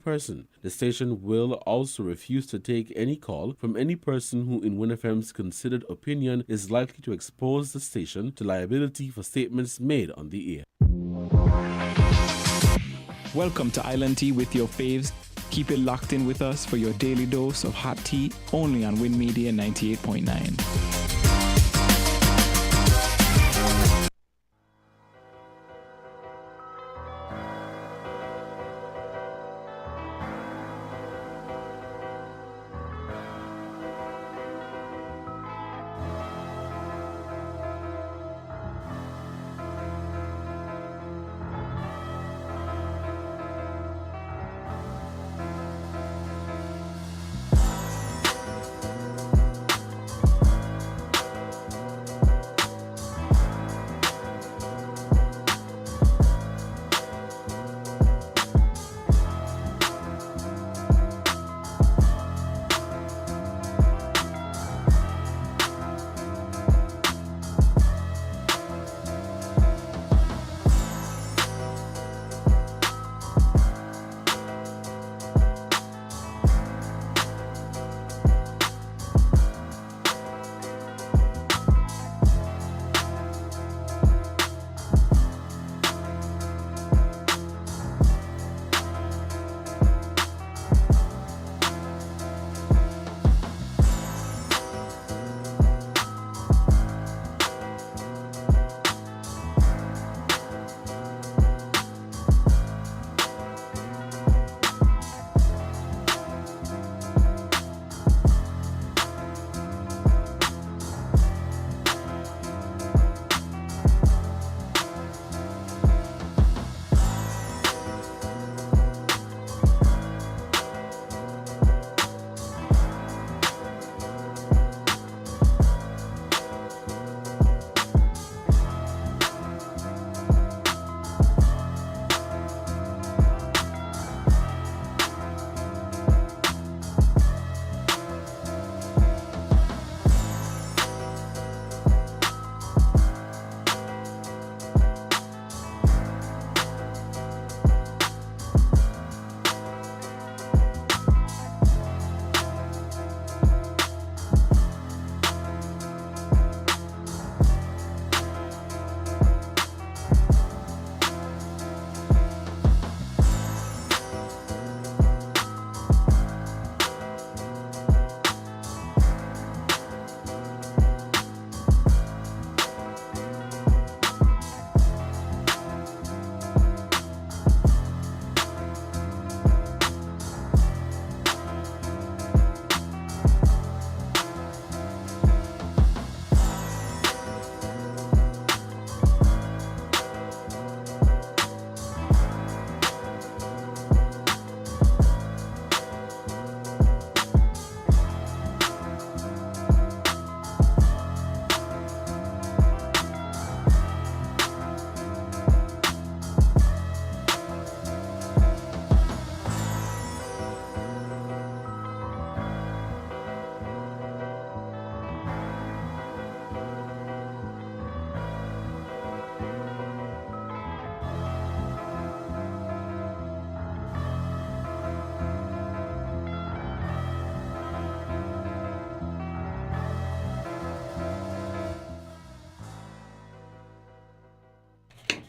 person. The station will also refuse to take any call from any person who, in WinFM's considered opinion, is likely to expose the station to liability for statements made on the air. Welcome to Island Tea with your faves. Keep it locked in with us for your daily dose of hot tea, only on Win Media 98.9.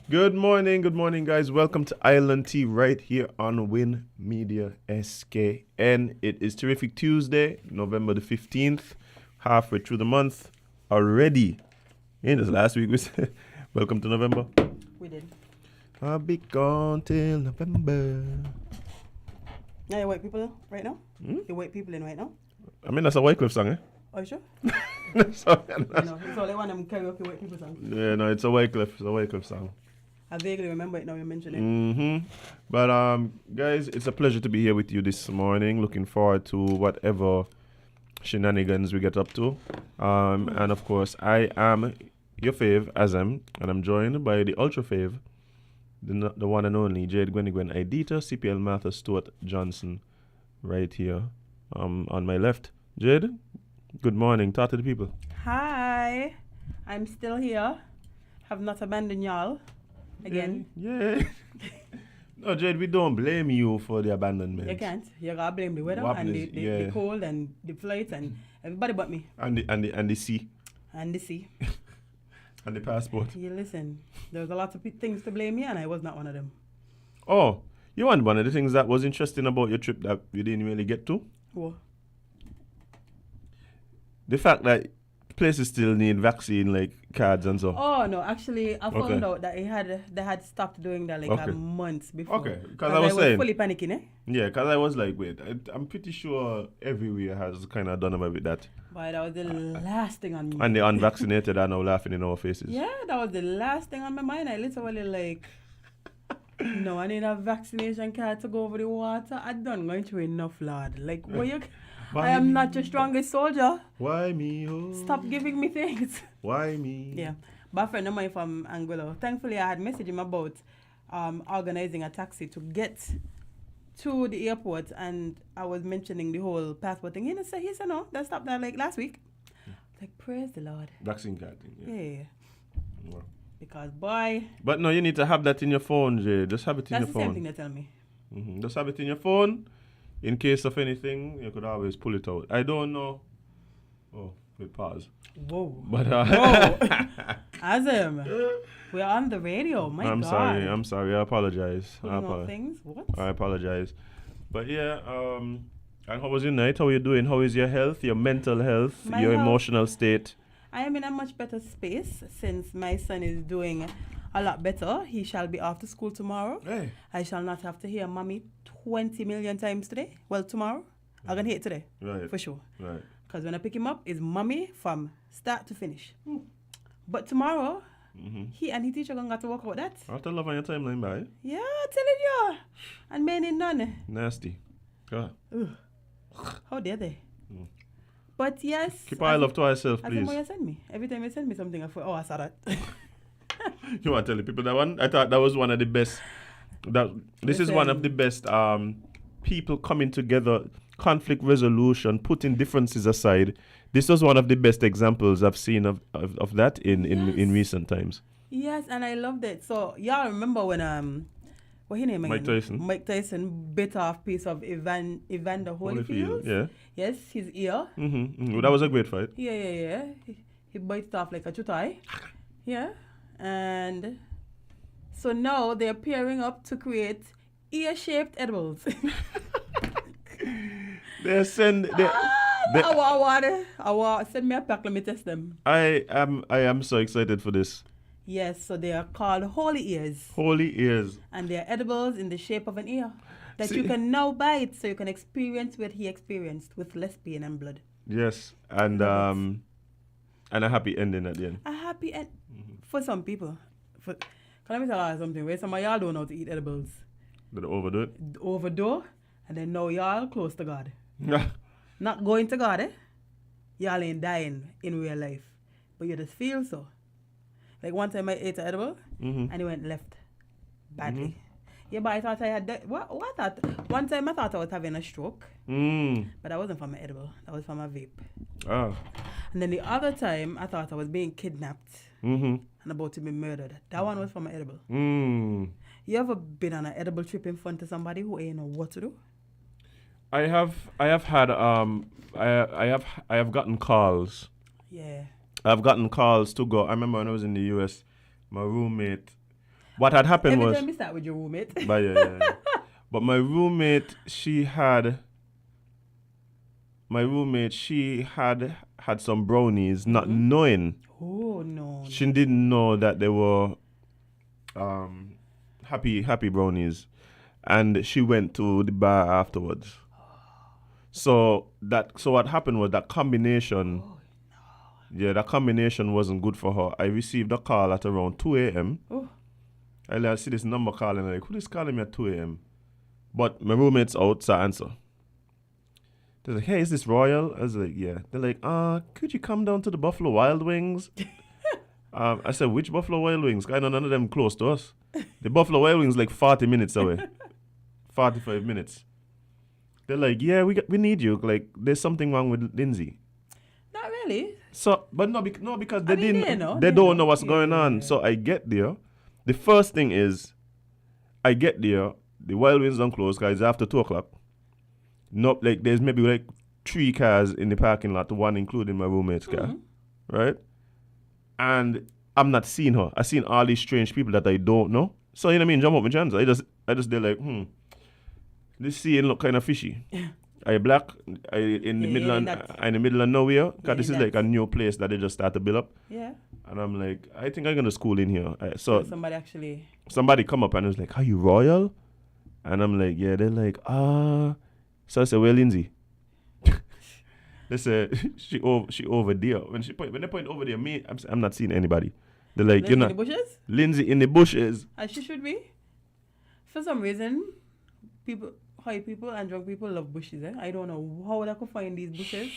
Good morning, guys. Welcome to Island Tea right here on Win Media SKN. It is Terrific Tuesday, November the 15th, halfway through the month already. In this last week, we said, welcome to November. We did. I'll be gone till November. Now you white people right now? You white people in right now? I mean, that's a Wycliffe song, eh? Are you sure? So, It's all one of them karaoke white people songs. yeah, no, it's a Wycliffe song. I vaguely remember it now you mention it. Mm-hmm. But guys, it's a pleasure to be here with you this morning. Looking forward to whatever shenanigans we get up to. And of course, I am your fave, Azam, and I'm joined by the ultra fave, the one and only Jade Gwenigwen Idita, CPL Martha Stewart Johnson, right here on my left. Jade, good morning. Talk to the people. Hi, I'm still here. Have not abandoned y'all again. Yeah. No, Jade, we don't blame you for the abandonment. You can't. You gotta blame the weather What and happens- the cold and the flights and everybody but me. And the sea. And the sea. And the passport. You listen, there was a lot of things to blame me and I was not one of them. Oh, you want one of the things that was interesting about your trip that you didn't really get to? What? The fact that places still need vaccine like cards and so. Oh no, actually I found Okay. out that they had stopped doing that like Okay. a month before. Okay, because I was saying. fully panicking, eh? Yeah, because I was like, wait, I'm pretty sure everywhere has kind of done away with that. But that was the last thing on me. And the unvaccinated are now laughing in our faces. Yeah, that was the last thing on my mind. I literally like, no, I need a vaccination card to go over the water. I done going through enough, Lord. Like, where you? I am not your strongest soldier. Why me? Oh? Stop giving me things. Why me? Yeah, but a friend of mine from Angola. Thankfully, I had messaged him about organizing a taxi to get to the airport, and I was mentioning the whole passport thing. He said no, that stopped that like last week. Like, praise the Lord. Vaccine card thing. Yeah. Wow. Because boy, But no, you need to have that in your phone, Jay. Just have it in that's your the same phone. thing they tell me. Just have it in your phone. In case of anything, you could always pull it out. I don't know. Oh, wait, pause. Whoa. But Whoa. Azim, we're on the radio. My I'm God. sorry. I'm sorry. I apologize. Pulling out things. What? I apologize. But yeah, and how was your night? How are you doing? How is your health, your mental health, My your health- emotional state? I am in a much better space since my son is doing a lot better. He shall be off to school tomorrow. Hey. I shall not have to hear mommy 20 million times today. Well, tomorrow. I'm going to hear it today. Right. For sure. Right. Because when I pick him up, it's mommy from start to finish. But tomorrow, he and his teacher going to have to work out that. After love on your timeline, bye. Yeah, I'm telling you. And men in none. Nasty. God. Ugh. How dare they? But yes. Keep our love to ourselves, As please. you send me. Every time you send me something, I thought, oh, I saw that. You want to tell the people that one? I thought that was one of the best. This is one of the best people coming together, conflict resolution, putting differences aside. This was one of the best examples I've seen of that in recent times. Yes, and I loved it. So y'all remember when what his name again? Mike Tyson. Mike Tyson bit off piece of Evander Holyfield. Yeah. Yes, his ear. Well, that was a great fight. Yeah. He bites off like a chutai. Yeah. And so now they're pairing up to create ear-shaped edibles. They send. I want send me a pack. Let me test them. I am so excited for this. Yes, so they are called holy ears, Holy ears. and they are edibles in the shape of an ear that you See- can now bite, so you can experience what he experienced with less pain and blood. Yes, and a happy ending at the end. A happy end for some people. Can I tell you something? Where some of y'all don't know how to eat edibles, Did I overdo it? overdo, and then now y'all close to God. Not going to God, eh? Y'all ain't dying in real life, but you just feel so. Like one time I ate an edible and it went left badly. Yeah, but I thought I had what that? One time I thought I was having a stroke, but that wasn't from an edible. That was from a vape. Ah. And then the other time I thought I was being kidnapped and about to be murdered. That one was from an edible. You ever been on an edible trip in front of somebody who ain't know what to do? I have had I have gotten calls. Yeah. I've gotten calls to go. I remember when I was in the US, my roommate. What had happened Every was. time you start with your roommate. But yeah. But my roommate, she had some brownies, not knowing. Oh no. She didn't know that they were happy brownies, and she went to the bar afterwards. So what happened was that combination. Yeah, that combination wasn't good for her. I received a call at around 2 a.m. Oh. I see this number calling, like, who is calling me at 2 a.m.? But my roommate's out, so I answer. They're like, hey, is this Royal? I was like, yeah. They're like, could you come down to the Buffalo Wild Wings? I said, which Buffalo Wild Wings? I know none of them close to us. The Buffalo Wild Wings like 40 minutes away. 45 minutes. They're like, yeah, we need you. Like, there's something wrong with Lindsay. Not really. So, but no, because they I mean, didn't. they They know. don't know what's Yeah, going on. yeah. So I get there. The first thing is, I get there the Wild Winds don't close because it's after 2 o'clock. Nope, like there's maybe like 3 cars in the parking lot, one including my roommate's car, right? And I'm not seeing her. I seen all these strange people that I don't know. So you know what I mean? Jump up my chance. I just they're like, this scene look kind of fishy. I black. I in the middle of nowhere. Cause this is like a new place that they just start to build up. Yeah. And I'm like, I think I'm gonna school in here. So somebody come up and was like, are you royal? And I'm like, yeah. They're like, So I said, well, Lindsay. They said she over there. When they point over there, me, I'm not seeing anybody. They're like, Lindsay in the bushes? Lindsay in the bushes. As she should be. For some reason, high people and drunk people love bushes. I don't know how they could find these bushes.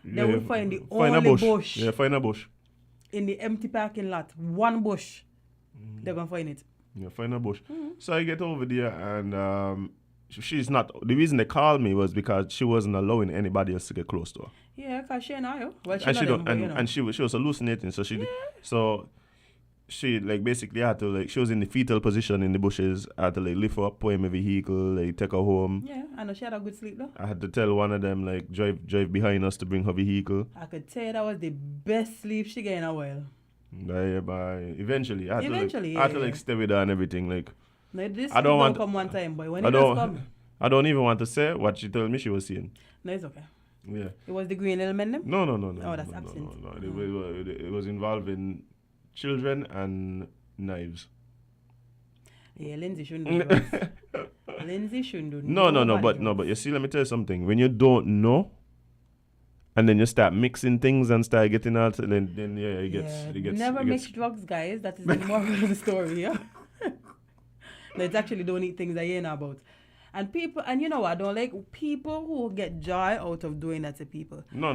They would find the only bush. Yeah, find a bush. In the empty parking lot. One bush. They're going to find it. Yeah, find a bush. So I get over there and she's not. The reason they called me was because she wasn't allowing anybody else to get close to her. Yeah, because she and I. Well, she was hallucinating. So she like basically had to like she was in the fetal position in the bushes. I had to like lift her up, put her in my vehicle, like take her home. Yeah, I know she had a good sleep though. I had to tell one of them like drive behind us to bring her vehicle. I could tell you that was the best sleep she got in a while. Eventually, I had to stay with her and everything like. No, I don't come one time, boy. When it does come, I don't even want to say what she told me she was seeing. No, it's okay. Yeah. It was the green element them? No. Oh, that's absent. No. It was involving children and knives. Yeah, Lindsay shouldn't do drugs. Lindsay shouldn't do but you see, let me tell you something. When you don't know, and then you start mixing things and start getting out, then it gets. Never mix drugs, guys. That is the moral of the story. Yeah. Let's actually don't eat things that you know about. And people, and you know what, I don't like people who get joy out of doing that to people. No.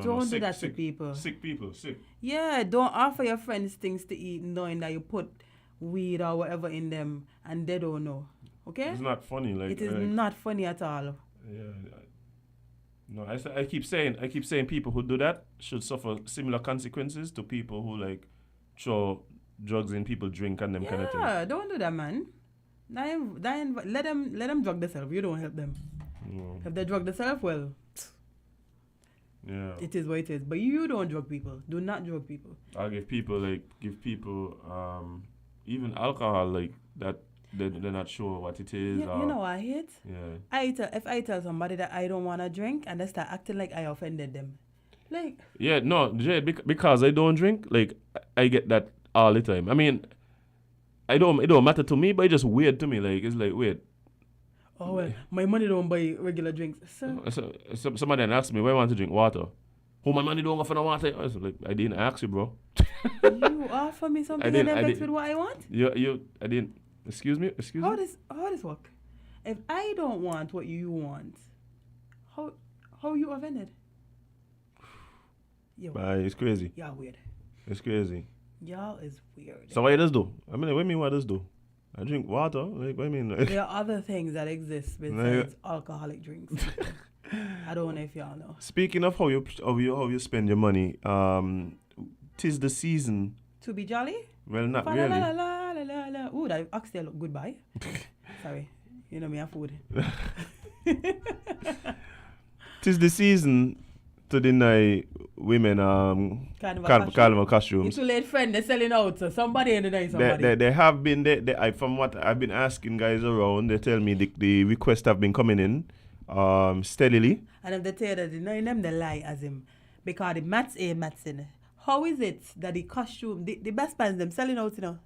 Don't do that to people. Sick people. Yeah, don't offer your friends things to eat knowing that you put weed or whatever in them and they don't know. Okay? It's not funny. It is not funny at all. Yeah. No, I keep saying people who do that should suffer similar consequences to people who like throw drugs in people drink and them kind of thing. Yeah, don't do that, man. Let them drug themselves. You don't help them. No. If they drug themselves, well, yeah, it is what it is. But you don't drug people. Do not drug people. I'll give people even alcohol like that. They're not sure what it is. Yeah, you know what I hate? Yeah. If I tell somebody that I don't want to drink and they start acting like I offended them, like. Yeah, no, Jay, because I don't drink, like I get that all the time. I mean. It don't matter to me, but it's just weird to me. Like it's like weird. Oh well, my money don't buy regular drinks. So somebody asked me, why I want to drink water? Oh, my money don't offer no water. I was like, I didn't ask you, bro. You offer me something and then vex with what I want? I didn't. Excuse me. How this work? If I don't want what you want, how are you offended? It's crazy. Y'all weird. It's crazy. Y'all is weird. So what does do? I mean, what do you mean what does do? I drink water. Like, what do you mean? There are other things that exist besides alcoholic drinks. I don't know if y'all know. Speaking of how you spend your money, 'tis the season to be jolly. Well, not really. La, la, la, la, la. Ooh, that actually look goodbye. Sorry, you know me, I'm food. 'Tis the season to deny women carnival costumes. It's too late, friend. They're selling out. So somebody in the night. They have been. From what I've been asking guys around, they tell me the requests have been coming in steadily. And if they tell you that denying them, they lie as him. Because the maths in. How is it that the costume, the best pants, them selling out, you know?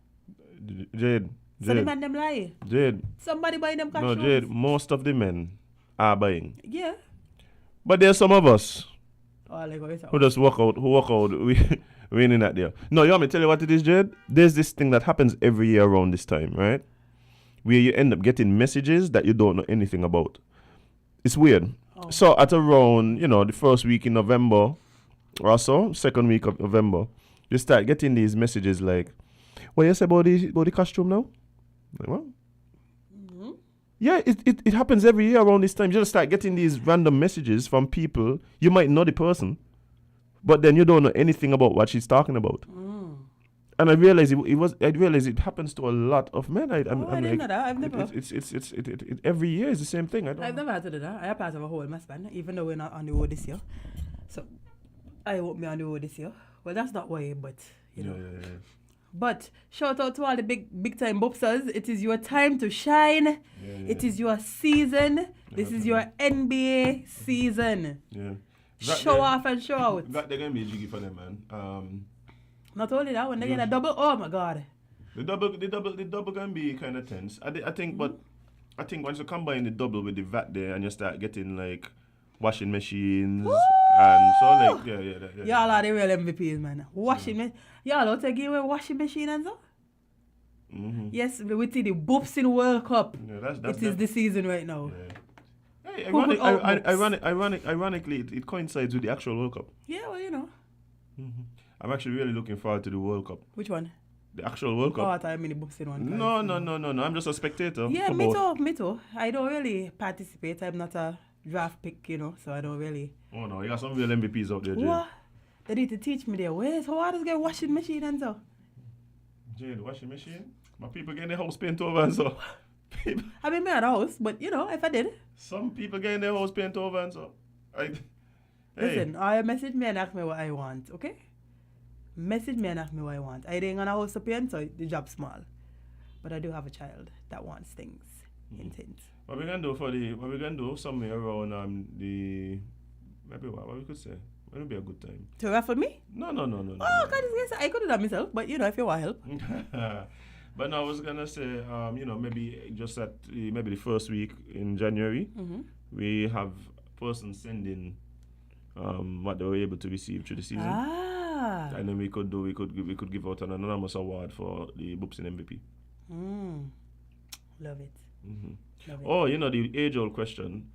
Jade. So the man them lie. Jade. Somebody buying them costumes. No, Jade. Most of the men are buying. Yeah. But there's some of us. Who just walk out, winning that there. No, you want me to tell you what it is, Jed? There's this thing that happens every year around this time, right? Where you end up getting messages that you don't know anything about. It's weird. Oh. So at around, the first week in November or so, second week of November, you start getting these messages like, what you say about the costume now? Like, what? Mm-hmm. Yeah, it happens every year around this time. You just start getting these random messages from people. You might know the person, but then you don't know anything about what she's talking about. And I realized it happens to a lot of men. I didn't know that. I've never. It every year is the same thing. I've never had to do that. I have part of a whole mess band, even though we're not on the road this year. So I won't be on the road this year. Well, that's not why, but you know. Yeah. But shout out to all the big time bopsters. It is your time to shine. Yeah. It is your season. This is your NBA season. Yeah. Show off and show out. They're gonna be jiggy for them, man. Not only that, when they get a double, oh my God. The double can be kind of tense. I think once you combine the double with the VAT there and you start getting like washing machines and so like yeah. Y'all are the real MVPs, man. Washing machine. Y'all out to give away washing machine and so. Mm-hmm. Yes, we see the Boops in World Cup. Yeah, it is the season right now. Yeah. Hey, ironically, it coincides with the actual World Cup. Yeah, well, you know. Mm-hmm. I'm actually really looking forward to the World Cup. Which one? The actual World Cup. Oh, I thought I mean the Boops in one. No. I'm just a spectator. Yeah, me too. I don't really participate. I'm not a draft pick, you know, so I don't really. Oh no, you got some real MVPs out there, Jane. What? They need to teach me their ways. How hard is get washing machine and so? Jane, washing machine? My people getting their house paint over and so. I mean, me at the house, but you know, if I did. Some people getting their house paint over and so. Listen, I message me and ask me what I want, okay? Message me and ask me what I want. I ain't gonna house to paint, so the job's small. But I do have a child that wants things. Hint. What we gonna do somewhere around maybe what we could say. It would be a good time. To raffle me? No. Oh, God, I could do that myself, but you know, if you want help. But no, I was gonna say, maybe just at maybe the first week in January, we have persons sending what they were able to receive through the season. And then we could give out an anonymous award for the Boops in MVP. Love it. Mm-hmm. Love it. Oh, you know, the age-old question.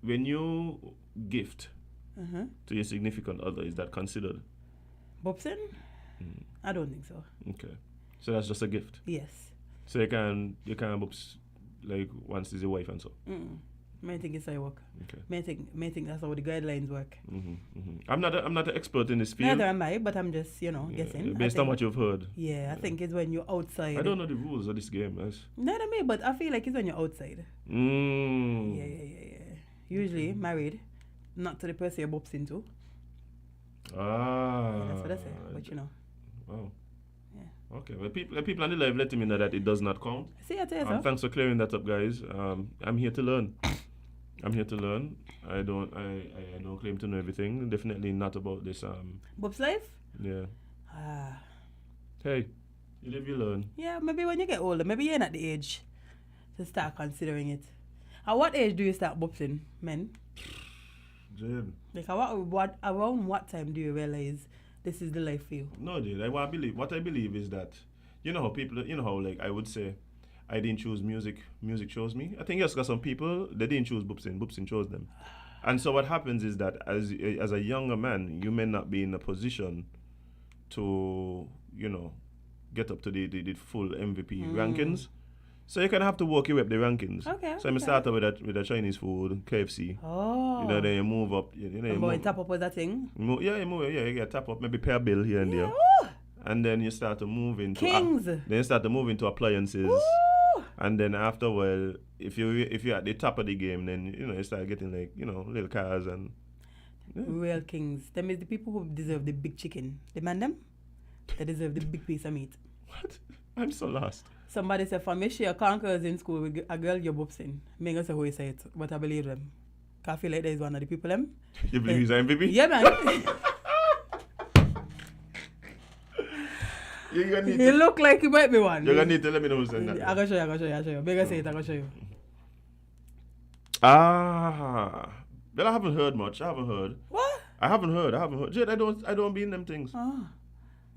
When you gift to your significant other, is that considered? Bopsin? I don't think so. Okay. So that's just a gift? Yes. So you can Boops like once is your wife and so? I think it's how it work. Okay. I think that's how the guidelines work. I'm not an expert in this field. Neither am I, but I'm just, guessing. Based on what you've heard. Yeah, I think it's when you're outside. I don't know the rules of this game, guys. Neither me, but I feel like it's when you're outside. Yeah. Usually married, not to the person you're bopsing to. Yeah, that's what I say, but you know. Wow. Yeah. Okay, well, people on the live letting me know that it does not count. See, I tell you so. Thanks for clearing that up, guys. I'm here to learn. I don't claim to know everything. Definitely not about this. Bob's life? Yeah. Hey, you live, you learn. Yeah, maybe when you get older, maybe you're not the age to start considering it. At what age do you start bopsing, men? Jade. Like around what time do you realize this is the life for you? No, Jade. What I believe is that like I would say, I didn't choose music. Music chose me. I think just got some people, they didn't choose Bopsin. Bopsin chose them. And so what happens is that as a younger man, you may not be in a position to, get up to the full MVP rankings. So you kind of have to work your way up the rankings. Okay. So I start with the Chinese food, KFC. Oh. Then you move up. You tap up with that thing? You get tap up, maybe pay a bill here and there. Ooh. And then you start to move into Kings. Then you start to move into appliances. Ooh. And then after a while, if you're at the top of the game, then you start getting like little cars and real kings. Them is the people who deserve the big chicken. The man them, they deserve the big piece of meat. What? I'm so lost. Somebody said, for me, she conquers in school with a girl you're bopsing. Me gonna say who he say it, but I believe them. I feel like there is one of the people them. You believe he's an MVP? Yeah, man. He look like he might be one. You're gonna need to let me know who's saying that. I'm gonna show you. Me gonna say it, I'm gonna show you. Well, I haven't heard much. What? I haven't heard. Jade, I don't be in them things.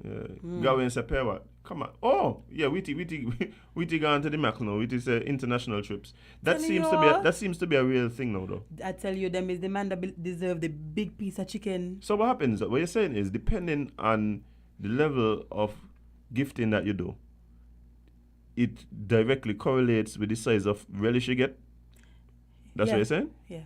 Yeah. Go and say pay what? Come on. Oh, yeah, we going to the Mac now. We say international trips. That seems to be a real thing now though. I tell you, them is the man that deserve the big piece of chicken. So what happens? What you're saying is depending on the level of gifting that you do, it directly correlates with the size of relish you get. That's what you're saying? Yeah.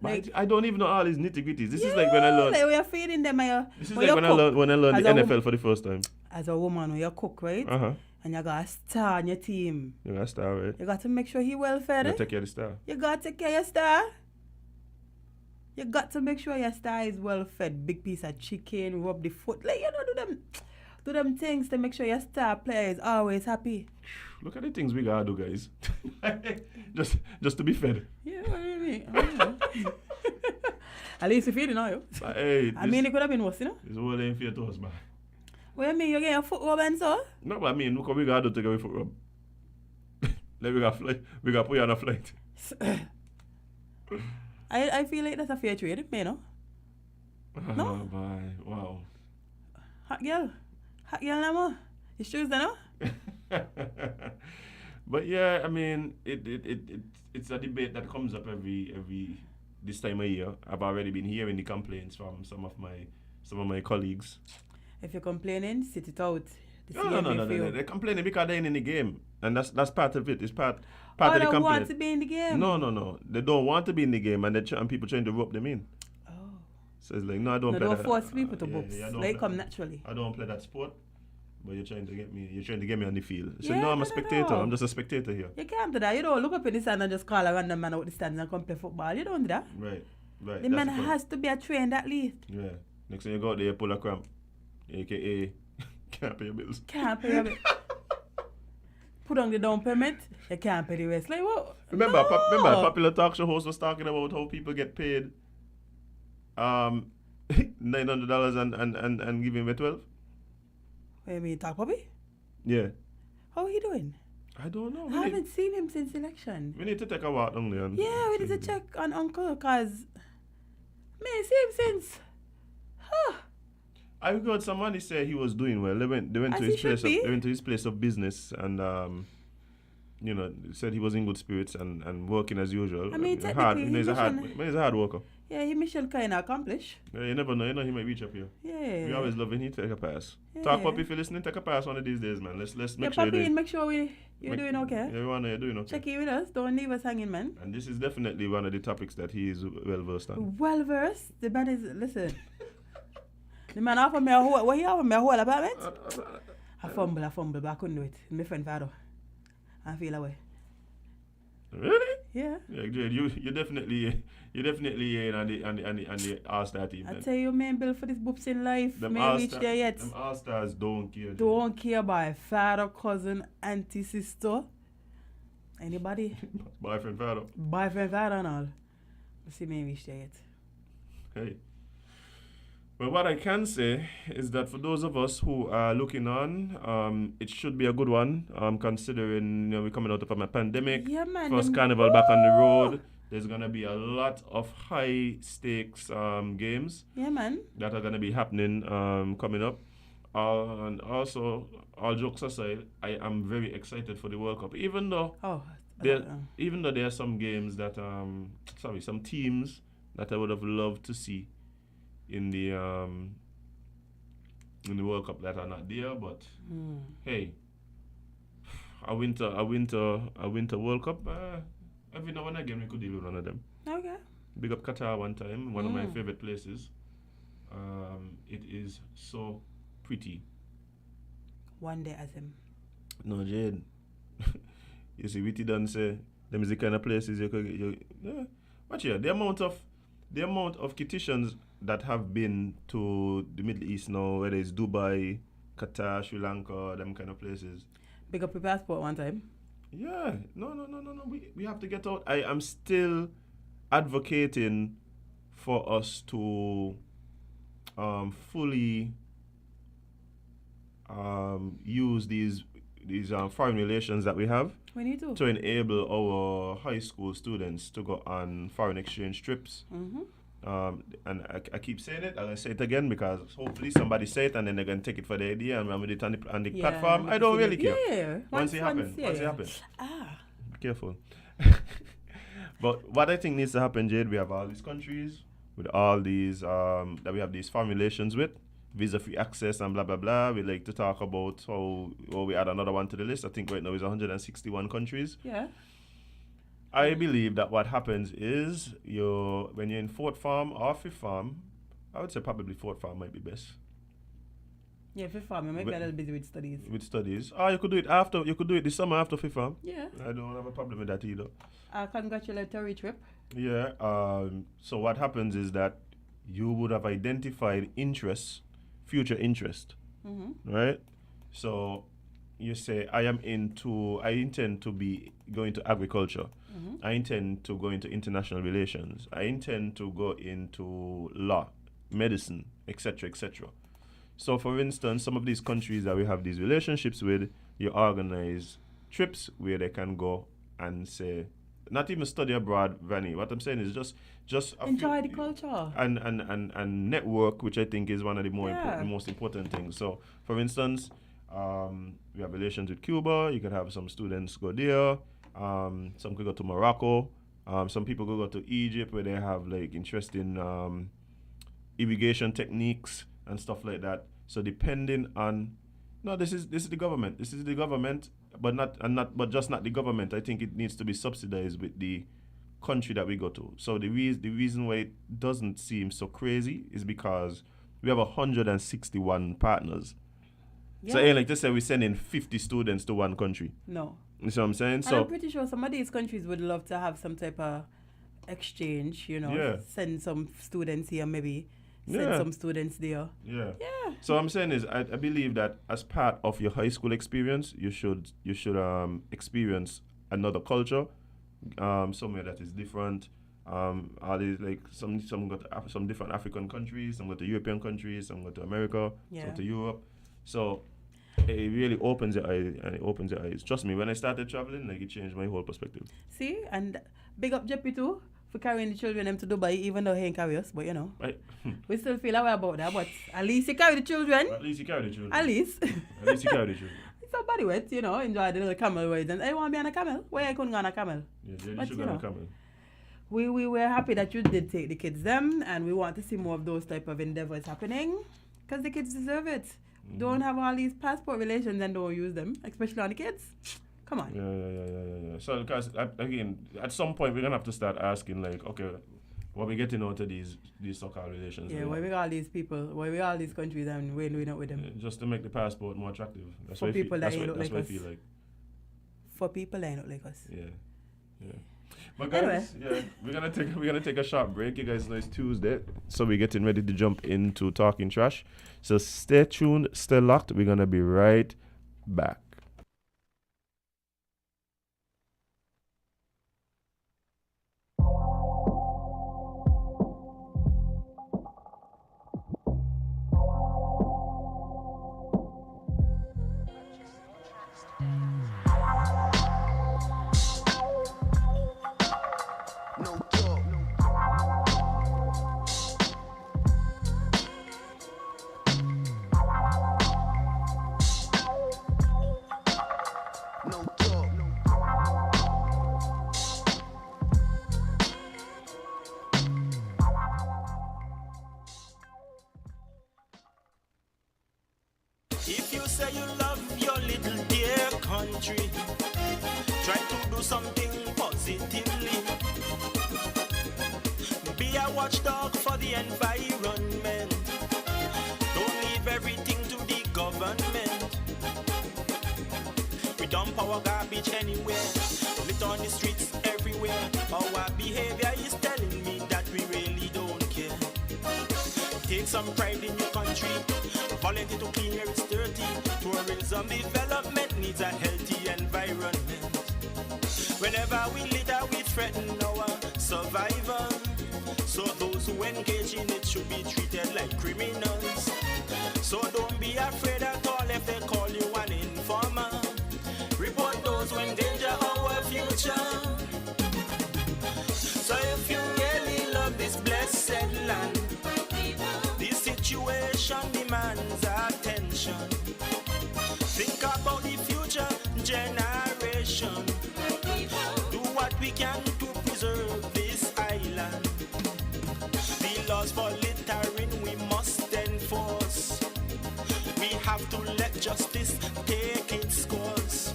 Like, I don't even know all these nitty-gritties. This is like when I learned... Like, we're feeding them. This is like when I learned the NFL for the first time. As a woman, when you cook, right? Uh-huh. And you got a star on your team. You got a star, right? You got to make sure he well fed. You take care of the star. You got to take care of your star. You got to make sure your star is well fed. Big piece of chicken, rub the foot. Like, you know, do them things to make sure your star player is always happy. Look at the things we gotta do, guys. just to be fed. Yeah, what do you mean? At least if you didn't know you. Hey, I mean, it could have been worse, you know? This whole ain't fair to us, man. What do you mean? You get your foot rub and so? No, but I mean, look what we gotta do to get away foot rub. Like we gotta put you on a flight. I feel like that's a fair trade, you know? No? Oh, boy. Wow. Hot girl no more. It's Tuesday, no? But yeah, I mean, it's a debate that comes up every this time of year. I've already been hearing the complaints from some of my colleagues. If you're complaining, sit it out. No. They're complaining because they're in the game, and that's part of it. It's part of the they complaint. want to be in the game. No. They don't want to be in the game, and people trying to rope them in. Oh. So it's like, no, I don't play Don't that. force people to books. I They come naturally. I don't play that sport. But you're trying to get me on the field. So Yeah, no, I'm no, a spectator. no. I'm just a spectator here. You can't do that. You don't look up in the stand and just call a random man out the stands and come play football. You don't do that. Right. The man has to be a trained athlete. Yeah. Next time you go out there, you pull a cramp. AKA, can't pay your bills. Can't pay your bill. Put on the down payment, you can't pay the rest. Like what? Remember, No. remember a popular talk show host was talking about how people get paid $900 and give him a 12? What you mean, talk puppy? Yeah. How are you doing? I don't know. I haven't seen him since election. We need to take a walk down there. Yeah, we need to check on Uncle, cause man, see him since. Huh. I heard somebody say he was doing well. They went As to he his should place. be. They went to his place of business and said he was in good spirits and working as usual. I mean, He's technically, he's a hard worker. Yeah, he Michelle kind of accomplished. Yeah, you never know. You know he might reach up here. Yeah. We always love when he take a pass. Yeah. Talk Puppy, if you're listening, take a pass one of these days, man. Let's Yeah, make sure Papi, make sure you're doing okay. Everyone, you're doing okay. Check in with us. Don't leave us hanging, man. And this is definitely one of the topics that he is well versed on. Well versed. The man is, listen. The man offered me a whole, what he offered me a whole apartment? I fumble, but I couldn't do it. My friend father. I feel away. Really? Yeah. Yeah, Jade, you definitely in on the All-Star team. I Then. tell you, man, build for this boops in life. Them May reach there yet. Them All-Stars don't care. Jade. Don't care about father, cousin, auntie, sister. Anybody? Boyfriend, father. Boyfriend, father and all. But see, may reach there yet. Hey. But what I can say is that for those of us who are looking on, it should be a good one, considering we're coming out of a pandemic. Yeah, man. First carnival back on the road. There's going to be a lot of high stakes games Yeah, man. that are going to be happening coming up. And also, all jokes aside, I am very excited for the World Cup. Even though there are some games that, some teams that I would have loved to see in the World Cup that are not there, but hey, a winter World Cup. Every now and again we could deal with one of them. Okay. Big up Qatar one time, one of my favorite places. It is so pretty. One day as him. No, Jade. You see, Witty done say them is the kind of places you could yeah. Watch here, the amount of Kititians that have been to the Middle East now, whether it's Dubai, Qatar, Sri Lanka, them kind of places. Pick up your passport one time. Yeah, no. We have to get out. I am still advocating for us to fully use these foreign relations that we have We need to. enable our high school students to go on foreign exchange trips. And I keep saying it, I'll say it again because hopefully somebody say it and then they're going to take it for the idea and run with it on the platform. I don't really care. Yeah. Once it happens. Ah. Be careful. But what I think needs to happen, Jade, we have all these countries with all these that we have these formulations with, visa-free access and blah, blah, blah. We like to talk about how we add another one to the list. I think right now is 161 countries. Yeah. I believe that what happens is when you're in fourth farm or fifth farm, I would say probably fourth farm might be best. Yeah, fifth farm. You might be a little busy with studies. With studies. You could do it after. You could do it this summer after fifth farm. Yeah. I don't have a problem with that either. A congratulatory trip. Yeah. So what happens is that you would have identified future interest, right? So you say, I intend to be going to agriculture. I intend to go into international relations. I intend to go into law, medicine, etc., etc. So, for instance, some of these countries that we have these relationships with, you organize trips where they can go and say, not even study abroad, Vanny. What I'm saying is just enjoy the culture and network, which I think is one of the most important things. So, for instance, we have relations with Cuba. You could have some students go there. Some could go to Morocco. Some people could go to Egypt where they have like interesting irrigation techniques and stuff like that. So depending on, this is the government. This is the government, but just not the government. I think it needs to be subsidized with the country that we go to. So the reason why it doesn't seem so crazy is because we have 161 partners. Yeah. So it ain't like to say we're sending 50 students to one country. No. You see what I'm saying? And so I'm pretty sure some of these countries would love to have some type of exchange, send some students here maybe. Send some students there. Yeah. So I'm saying is I believe that as part of your high school experience, you should experience another culture, somewhere that is different. Are these like some go to some different African countries, some go to European countries, some go to America, some to Europe. So it really opens your eyes, and it opens your eyes. Trust me, when I started traveling, like it changed my whole perspective. See, and big up Jeppy too for carrying the children them to Dubai, even though he ain't carry us, but we still feel our way about that. But at least you carry the children. At least you carry the children. At least. At least you carry the children. Somebody wet, enjoy the little camel rides. And I want to be on a camel. Where I couldn't go on a camel? Yeah, you should go on a camel. We were happy that you did take the kids them, and we want to see more of those type of endeavors happening, because the kids deserve it. Don't have all these passport relations and don't use them, especially on the kids. Come on. Yeah. So, because again, at some point we're gonna have to start asking, like, okay, what we getting out of these so-called relations? Yeah, why we got all these people? Why we got all these countries and we're not with them? Just to make the passport more attractive. That's for people that ain't look like us. That's what I feel like. For people that ain't look like us. Yeah. But guys, anyway. we're gonna take a short break. You guys know it's Tuesday, so we're getting ready to jump into talking trash. So stay tuned, stay locked. We're gonna be right back. If you say you love your little dear country, try to do something positively. Be a watchdog for the environment. Don't leave everything to the government. We dump our garbage anywhere, lit on the streets everywhere. Our behavior is telling me that we really don't care. Take some pride in your country. Volunteer to clean where it's dirty. Tourism development needs a healthy environment. Whenever we litter, we threaten our survival. So those who engage in it should be treated like criminals. So don't be afraid at all if they call you an informer. Report those who endanger our future. So if you really love this blessed land, this situation demands attention. Think about the future generation. Do what we can to preserve this island. The laws for littering we must enforce. We have to let justice take its course.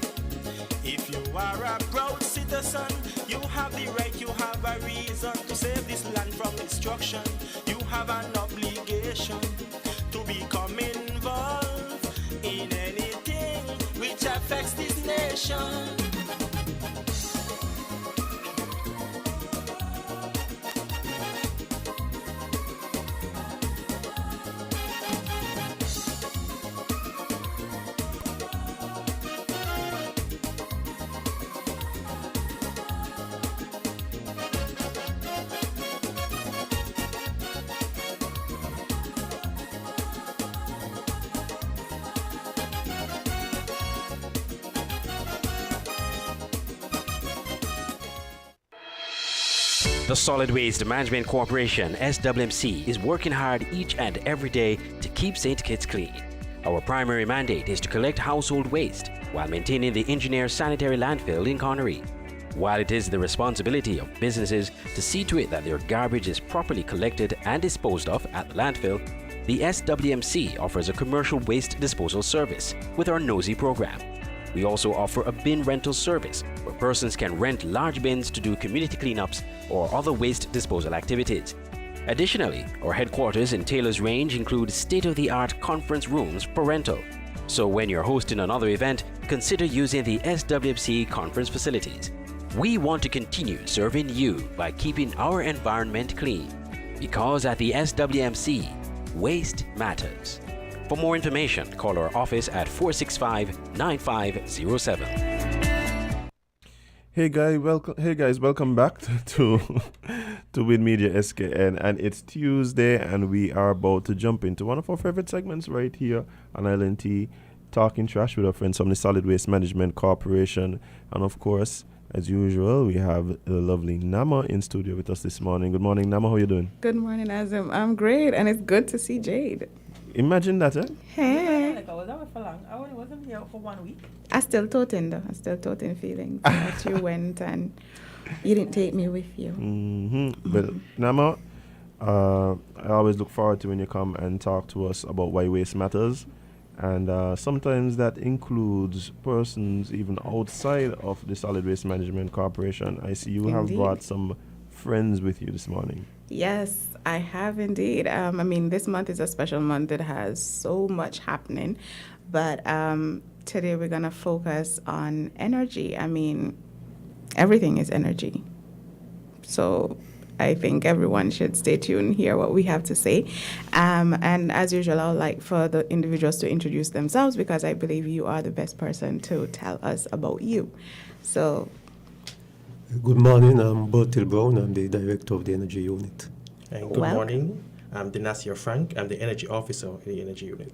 If you are a proud citizen, You have the right, you have a reason to save this land from destruction. You have an obligation to become involved in anything which affects this nation. The Solid Waste Management Corporation, SWMC, is working hard each and every day to keep St. Kitts clean. Our primary mandate is to collect household waste while maintaining the engineer sanitary landfill in Connery. While it is the responsibility of businesses to see to it that their garbage is properly collected and disposed of at the landfill, the SWMC offers a commercial waste disposal service with our Nosy program. We also offer a bin rental service where persons can rent large bins to do community cleanups or other waste disposal activities. Additionally, our headquarters in Taylor's Range include state-of-the-art conference rooms for rental. So when you're hosting another event, consider using the SWMC conference facilities. We want to continue serving you by keeping our environment clean, because at the SWMC, waste matters. For more information, call our office at 465-9507. Hey guys, welcome back to Win Media SKN, and it's Tuesday, and we are about to jump into one of our favorite segments right here on ILNT, Talking Trash with our friends from the Solid Waste Management Corporation, and of course, as usual, we have the lovely Nama in studio with us this morning. Good morning, Nama. How are you doing? Good morning, Azim. I'm great, and it's good to see Jade. Imagine that, eh? Hey. Like I was out for long. I only wasn't here for 1 week. I still toting, though. I still toting feelings that you went and you didn't take me with you. But Nama, I always look forward to when you come and talk to us about why waste matters. And sometimes that includes persons even outside of the Solid Waste Management Corporation. I see you have brought some friends with you this morning. Yes, I have indeed. This month is a special month. It has so much happening. But today we're going to focus on energy. Everything is energy. So I think everyone should stay tuned and hear what we have to say. And as usual, I would like for the individuals to introduce themselves, because I believe you are the best person to tell us about you. So, good morning, I'm Bertil Brown. I'm the director of the energy unit. And good morning, I'm Denasio Frank. I'm the energy officer in the energy unit.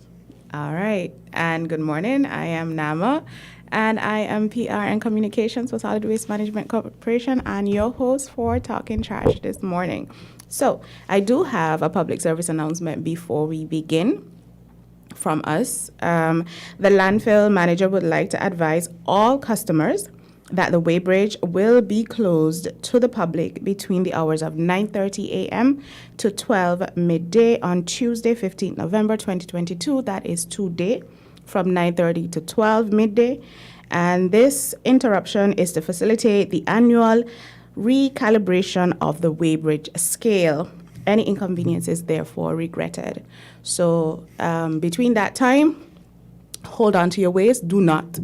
All right. And good morning, I am Nama, and I am PR and Communications for Solid Waste Management Corporation, and your host for Talking Trash this morning. So I do have a public service announcement before we begin from us. The landfill manager would like to advise all customers that the weighbridge will be closed to the public between the hours of 9:30 a.m. to 12 midday on Tuesday, 15th November 2022. That is today, from 9:30 to 12 midday. And this interruption is to facilitate the annual recalibration of the weighbridge scale. Any inconvenience is therefore regretted. So between that time, hold on to your waste. Do not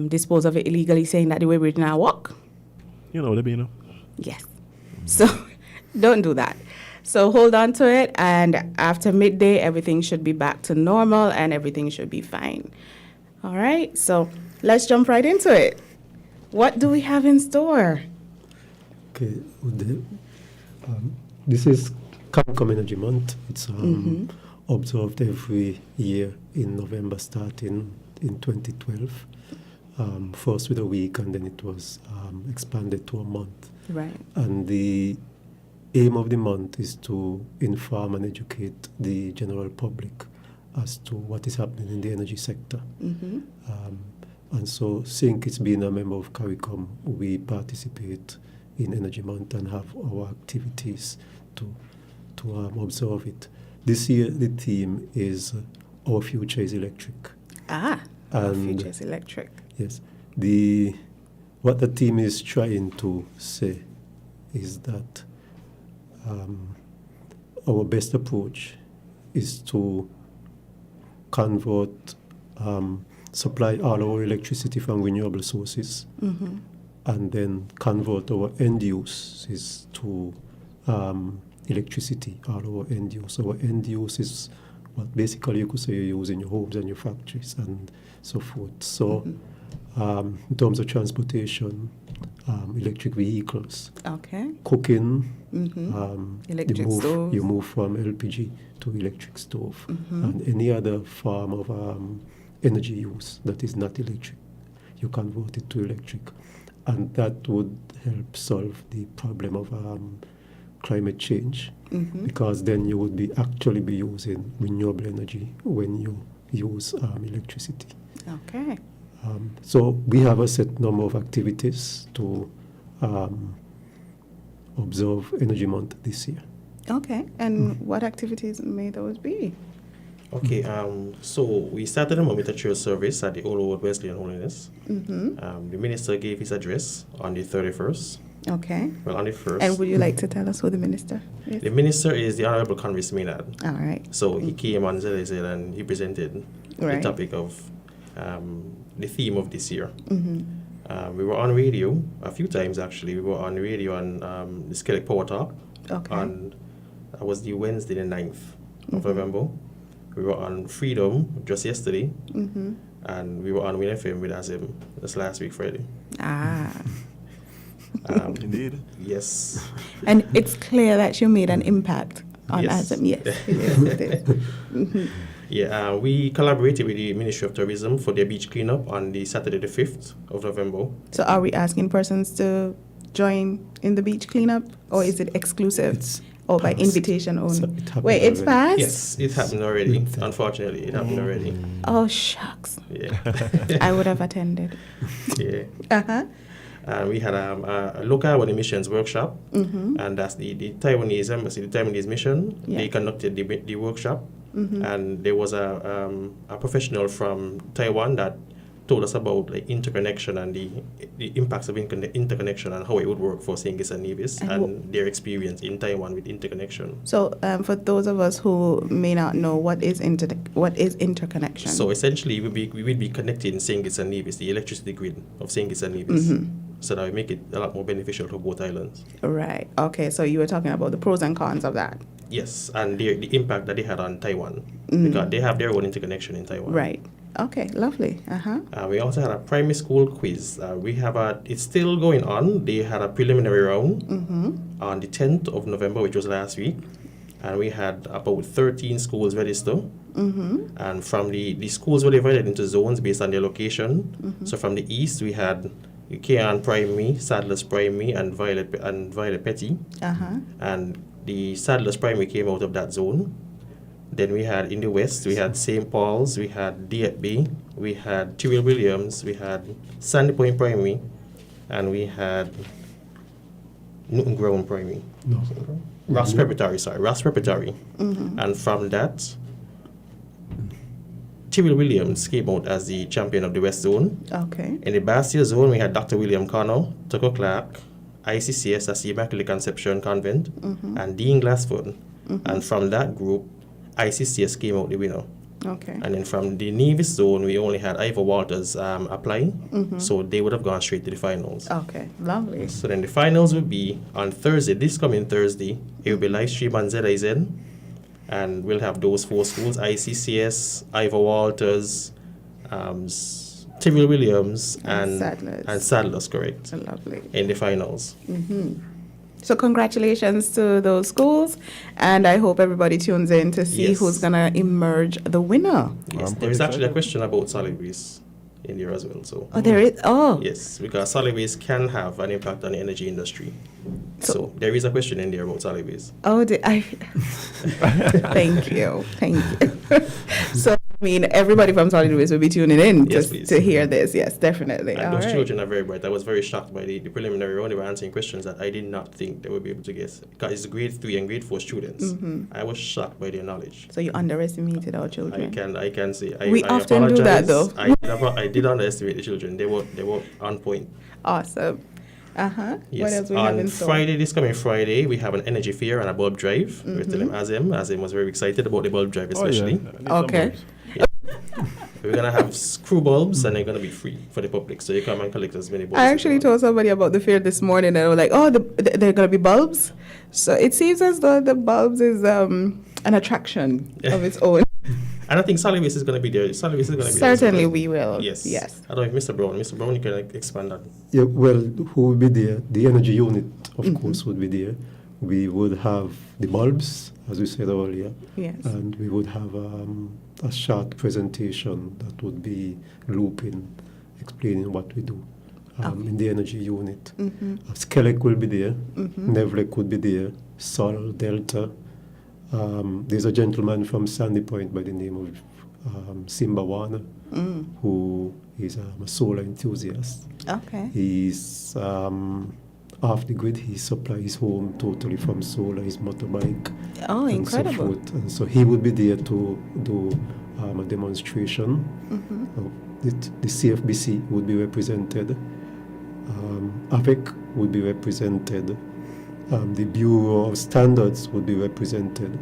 dispose of it illegally, saying that the weighbridge now walk. You know what I mean? Yes. So don't do that. So hold on to it, and after midday, everything should be back to normal and everything should be fine. All right, so let's jump right into it. What do we have in store? Okay, this is CARICOM Energy Month. It's observed every year in November, starting in 2012. First with a week, and then it was expanded to a month. Right. And the aim of the month is to inform and educate the general public as to what is happening in the energy sector. And so, since it's being a member of CARICOM, we participate in Energy Month and have our activities to observe it. This year, the theme is Our Future is Electric. Our Future is Electric. Yes. The what the team is trying to say is that our best approach is to convert, supply all our electricity from renewable sources, and then convert our end uses to electricity, all our end use. Our end use is what basically you could say you use in your homes and your factories and so forth. So in terms of transportation, electric vehicles, cooking, electric stove. You move from LPG to electric stove, and any other form of energy use that is not electric, you convert it to electric, and that would help solve the problem of climate change, because then you would actually be using renewable energy when you use electricity. Okay. So we have a set number of activities to observe Energy Month this year. Okay, and what activities may those be? Okay, so we started a with a church service at the Old Road Wesleyan Holiness. The minister gave his address on the 31st. Okay. Well, on the 1st. And would you like to tell us who the minister is? The minister is the Honorable Congress Maynard. All right. So he came on ZSL and he presented the topic of the theme of this year. We were on radio a few times, actually. We were on radio on the Skellig Power Talk. Okay. That was the Wednesday, the 9th of November. We were on Freedom just yesterday. And we were on Win FM with Azim this last week, Friday. Indeed. Yes. And it's clear that you made an impact on Yes. Azim. Yes, it is. Yeah, we collaborated with the Ministry of Tourism for their beach cleanup on the Saturday the 5th of November. So are we asking persons to join in the beach cleanup, or is it exclusive? Or by invitation only? Wait, it's passed? Yes, it happened already. Unfortunately, it happened already. Oh, shucks. Yeah. I would have attended. Yeah. We had a local one emissions workshop, and that's the Taiwanese embassy, the Taiwanese mission. They conducted the workshop, and there was a professional from Taiwan that told us about like interconnection and the impacts of interconnection and how it would work for St. Kitts and Nevis and their experience in Taiwan with interconnection. So for those of us who may not know, what is interconnection? So essentially, we would be connecting St. Kitts and Nevis, the electricity grid of St. Kitts and Nevis, so that we make it a lot more beneficial for both islands. Right. Okay. So you were talking about the pros and cons of that. Yes, and the impact that they had on Taiwan, because they have their own interconnection in Taiwan. Right. Okay, lovely. We also had a primary school quiz. It's still going on. They had a preliminary round on the 10th of November, which was last week. And we had about 13 schools register. And from the schools were divided into zones based on their location. So from the east, we had Kean Primary, Sadler's Primary, and Violet Petty. And the Sadler's Primary came out of that zone. Then we had in the west, we had St. Paul's, we had D.B., we had Tyrrell Williams, we had Sandy Point Primary, and we had Newton Ground Primary. Ross Preparatory. And from that, Tyrrell Williams came out as the champion of the West Zone. Okay. In the Bastia Zone, we had Dr. William Connor, Tucker Clark, ICCS, that's the Immaculate Conception Convent, and Dean Glassford. And from that group, ICCS came out the winner. Okay. And then from the Nevis zone, we only had Ivor Walters apply, so they would have gone straight to the finals. Okay, lovely. So then the finals would be on Thursday, this coming Thursday. It will be live stream on ZIZ, and we'll have those 4 schools, ICCS, Ivor Walters, Tyrrell Williams, and Sadler's, correct. Lovely. In the finals. So congratulations to those schools, and I hope everybody tunes in to see who's going to emerge the winner. Yes, there's actually a question about solid waste in there as well. So. Oh, there is? Oh. Yes, because solid waste can have an impact on the energy industry. So there is a question in there about solid waste. Oh, thank you. So, I mean, everybody from Solid Waste will be tuning in to hear this. Yes, definitely. And those children are very bright. I was very shocked by the preliminary round. They were answering questions that I did not think they would be able to guess. Because it's grade 3 and grade 4 students. I was shocked by their knowledge. So you underestimated our children. I can say. We often do that, though. I did underestimate the children. They were on point. Awesome. Uh-huh. Yes. What else we have in store? Friday, this coming Friday, we have an energy fair and a bulb drive. We're telling Azim was very excited about the bulb drive especially. Okay. We're going to have screw bulbs and they're going to be free for the public. So you come and collect as many bulbs. I actually told somebody about the fair this morning and they were like, oh, they're going to be bulbs? So it seems as though the bulbs is an attraction of its own. And I think solid waste is going to be there. Solid waste is going to be Certainly there. we will. Yes. Yes. I don't know if Mr. Brown, you can expand that. Yeah, well, who will be there? The energy unit, of course, would be there. We would have the bulbs, as we said earlier. Yes. And we would have a short presentation that would be looping, explaining what we do in the energy unit. Skelec will be there. Nevlec would be there. Sol, Delta. There's a gentleman from Sandy Point by the name of Simba Warner, who is a solar enthusiast. Okay. He's off the grid. He supplies home totally from solar, his motorbike. Oh, and incredible. So forth. And so he would be there to do a demonstration. The CFBC would be represented. AVEC would be represented. The Bureau of Standards would be represented.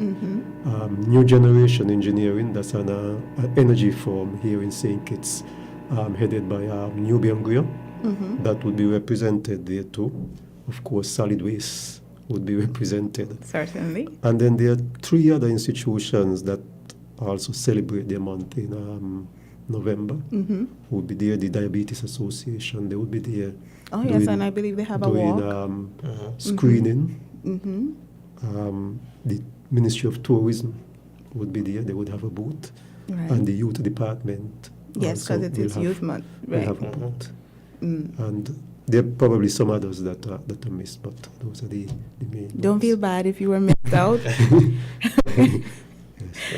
New Generation Engineering, that's an energy firm here in St. Kitts, headed by Nubian Greer. That would be represented there too. Of course, solid waste would be represented. Certainly. And then there are 3 other institutions that also celebrate their month in November. Would be there, the Diabetes Association, they would be there. Oh, yes, and I believe they have a walk. Screening. The Ministry of Tourism would be there, they would have a booth. Right. And the Youth Department. Yes, because it is Youth Month. Will Right. have a booth. And there are probably some others that are missed, but those are the main Don't ones. feel bad if you were missed out.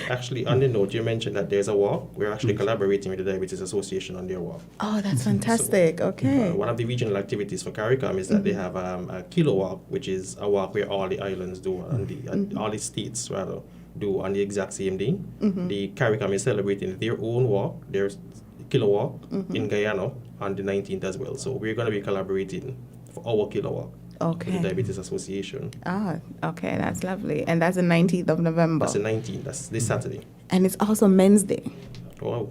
Actually, on the note, you mentioned that there's a walk. We're actually collaborating with the Diabetes Association on their walk. Oh, that's fantastic. Okay. One of the regional activities for CARICOM is that they have a kilo walk, which is a walk where all the islands do, and all the states, rather, do on the exact same day. The CARICOM is celebrating their own walk, their kilo walk, in Guyana on the 19th as well. So we're going to be collaborating for our kilo walk. Okay. With the Diabetes Association. Ah, okay, that's lovely. And that's the 19th of November. That's the 19th. That's this Saturday. And it's also Men's Day. Wow.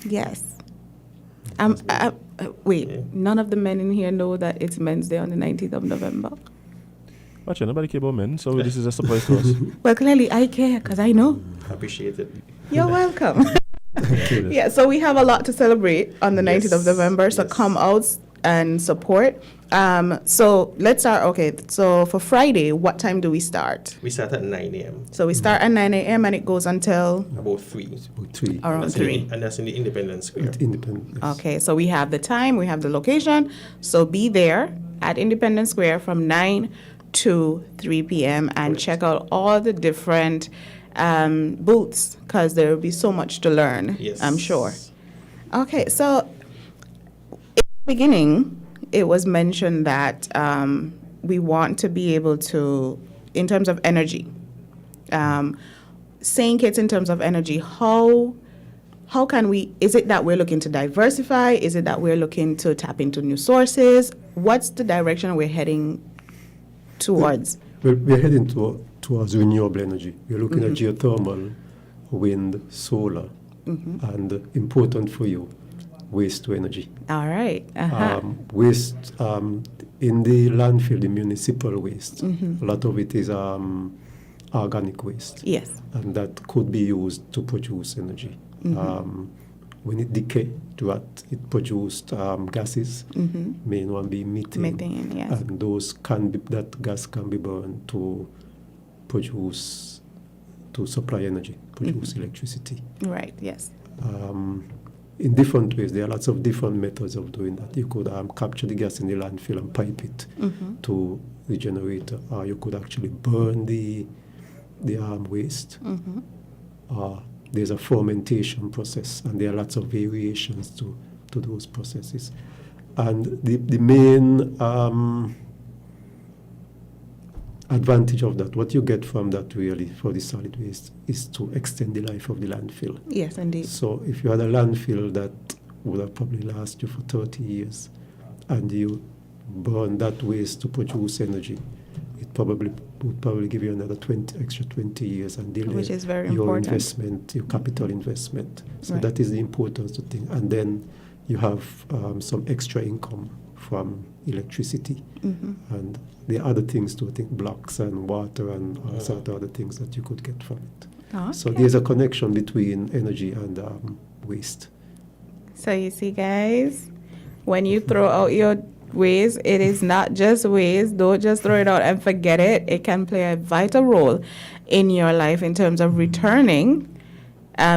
Yes. Wait, none of the men in here know that it's Men's Day on the 19th of November? Actually, nobody care about men, so this is a surprise to us. Well, clearly I care because I know. Appreciate it. You're welcome. Yeah, so we have a lot to celebrate on the 19th of November, so come out and support. So let's start. Okay, so for Friday, what time do we start? We start at 9 a.m. So we start at 9 a.m. and it goes until? About 3. About 3. Around That's 3. And that's in the Independence Square. Independent. Yes. Okay, so we have the time, we have the location. So be there at Independence Square from 9 to 3 p.m. and check out all the different booths because there will be so much to learn, Yes. I'm sure. Okay, so in the beginning, it was mentioned that we want to be able to, in terms of energy, St. Kitts in terms of energy, how can we, is it that we're looking to diversify? Is it that we're looking to tap into new sources? What's the direction we're heading towards? We're heading towards renewable energy. We're looking at geothermal, wind, solar, and important for you, waste to energy. All right. Waste in the landfill, the municipal waste, a lot of it is organic waste. Yes. And that could be used to produce energy. When it decay, it produced gases. Main one being methane. Methane, yes. And that gas can be burned to supply energy, produce electricity. Right, yes. In different ways, there are lots of different methods of doing that. You could capture the gas in the landfill and pipe it to the generator, or you could actually burn the waste. There's a fermentation process, and there are lots of variations to those processes. And the main advantage of that, what you get from that really for the solid waste, is to extend the life of the landfill. Yes, indeed. So if you had a landfill that would have probably lasted you for 30 years, and you burn that waste to produce energy, it would probably give you another extra 20 years and delay Which is very your important. investment, your capital investment. So Right. that is the importance to think. And then you have some extra income from electricity. And there are other things to think, blocks and water and all sort of other things that you could get from it. So Okay. there's a connection between energy and waste. So you see, guys, when you throw out your waste, it is not just waste. Don't just throw it out and forget it. It can play a vital role in your life in terms of returning.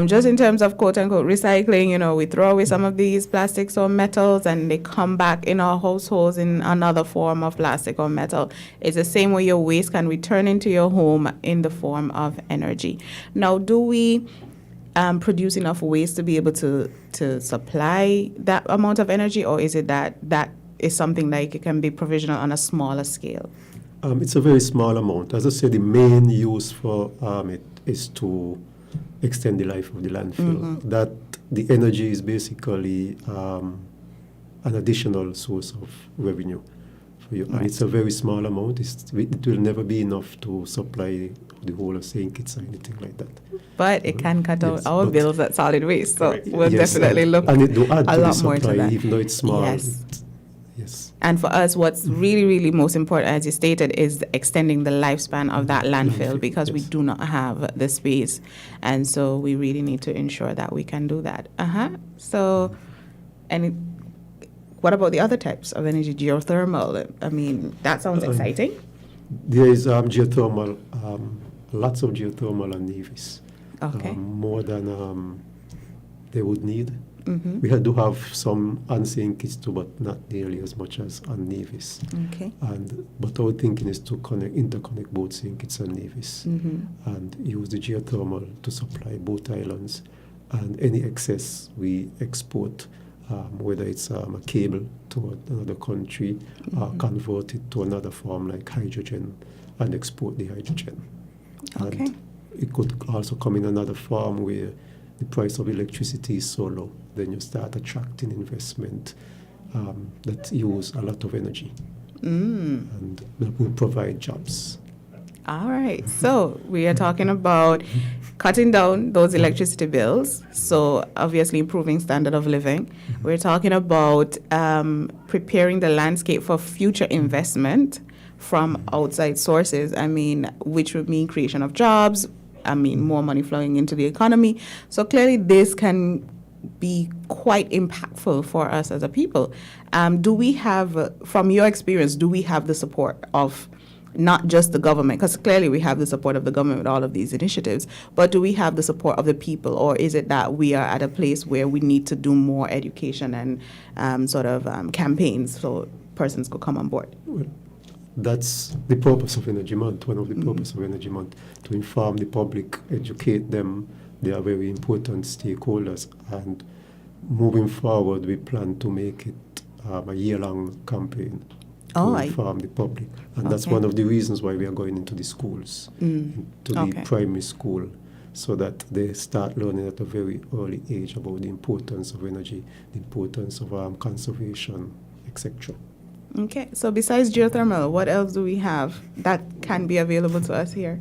Just in terms of quote unquote recycling, we throw away some of these plastics or metals and they come back in our households in another form of plastic or metal. It's the same way your waste can return into your home in the form of energy. Now, do we produce enough waste to be able to supply that amount of energy, or is it that is something like it can be provisional on a smaller scale? It's a very small amount. As I said, the main use for it is to extend the life of the landfill. That the energy is basically an additional source of revenue for you. And it's a very small amount. It will never be enough to supply the whole of St. Kitts or anything like that. But it can cut out Yes, our but- bills at solid waste. So we'll Yes, definitely look and it do add a to the lot more to supply, that. even though it's small. Yes. Yes. And for us, what's really, really most important, as you stated, is extending the lifespan of that landfill, because we yes. do not have the space. And so we really need to ensure that we can do that. So, what about the other types of energy? Geothermal, I mean, that sounds exciting. There is geothermal, lots of geothermal on Nevis. Okay. More than they would need. Mm-hmm. We do have some on St. Kitts too, but not nearly as much as on Nevis. Okay. But our thinking is to interconnect both St. Kitts and Nevis and use the geothermal to supply both islands. And any excess we export, whether it's a cable to another country, convert it to another form like hydrogen and export the hydrogen. Okay. And it could also come in another form where the price of electricity is so low, then you start attracting investment that use a lot of energy and that will provide jobs. All right. So we are talking about cutting down those electricity bills. So obviously improving standard of living. We're talking about preparing the landscape for future investment from outside sources. I mean, which would mean creation of jobs. I mean, more money flowing into the economy. So clearly this can be quite impactful for us as a people. Do we have, from your experience, do we have the support of not just the government, because clearly we have the support of the government with all of these initiatives, but do we have the support of the people, or is it that we are at a place where we need to do more education and campaigns so persons could come on board? Well, that's the purpose of Energy Month, one of the purposes of Energy Month, to inform the public, educate them. They are very important stakeholders, and moving forward, we plan to make it a year-long campaign to inform the public. And that's one of the reasons why we are going into the schools, to the primary school, so that they start learning at a very early age about the importance of energy, the importance of conservation, etc. Okay, so besides geothermal, what else do we have that can be available to us here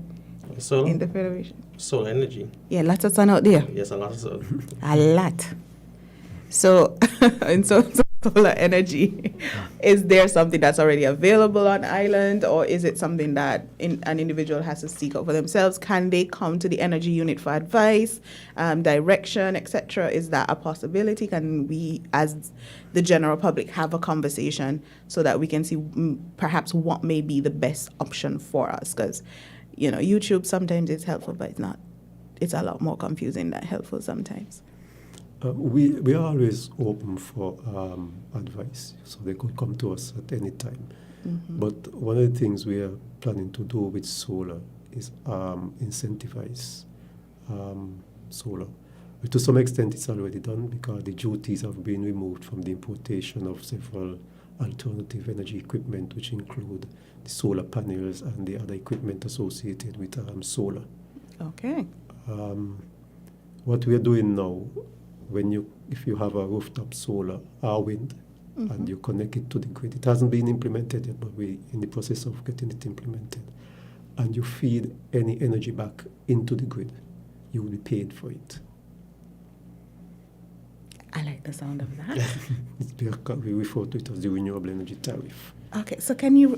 in the Federation? Solar energy. Yeah, lots of sun out there. Yes, a lot of solar. A lot. So, in terms of solar energy, is there something that's already available on island, or is it something that an individual has to seek out for themselves? Can they come to the energy unit for advice, direction, etc.? Is that a possibility? Can we, as the general public, have a conversation so that we can see perhaps what may be the best option for us? Because, YouTube sometimes is helpful, but it's not. It's a lot more confusing than helpful sometimes. We are always open for advice, so they could come to us at any time. But one of the things we are planning to do with solar is incentivize solar. But to some extent, it's already done because the duties have been removed from the importation of several alternative energy equipment, which include the solar panels and the other equipment associated with solar. Okay. What we are doing now, if you have a rooftop solar or wind, and you connect it to the grid. It hasn't been implemented yet, but we're in the process of getting it implemented. And you feed any energy back into the grid, you will be paid for it. I like the sound of that. We refer to it as the renewable energy tariff. Okay, so can you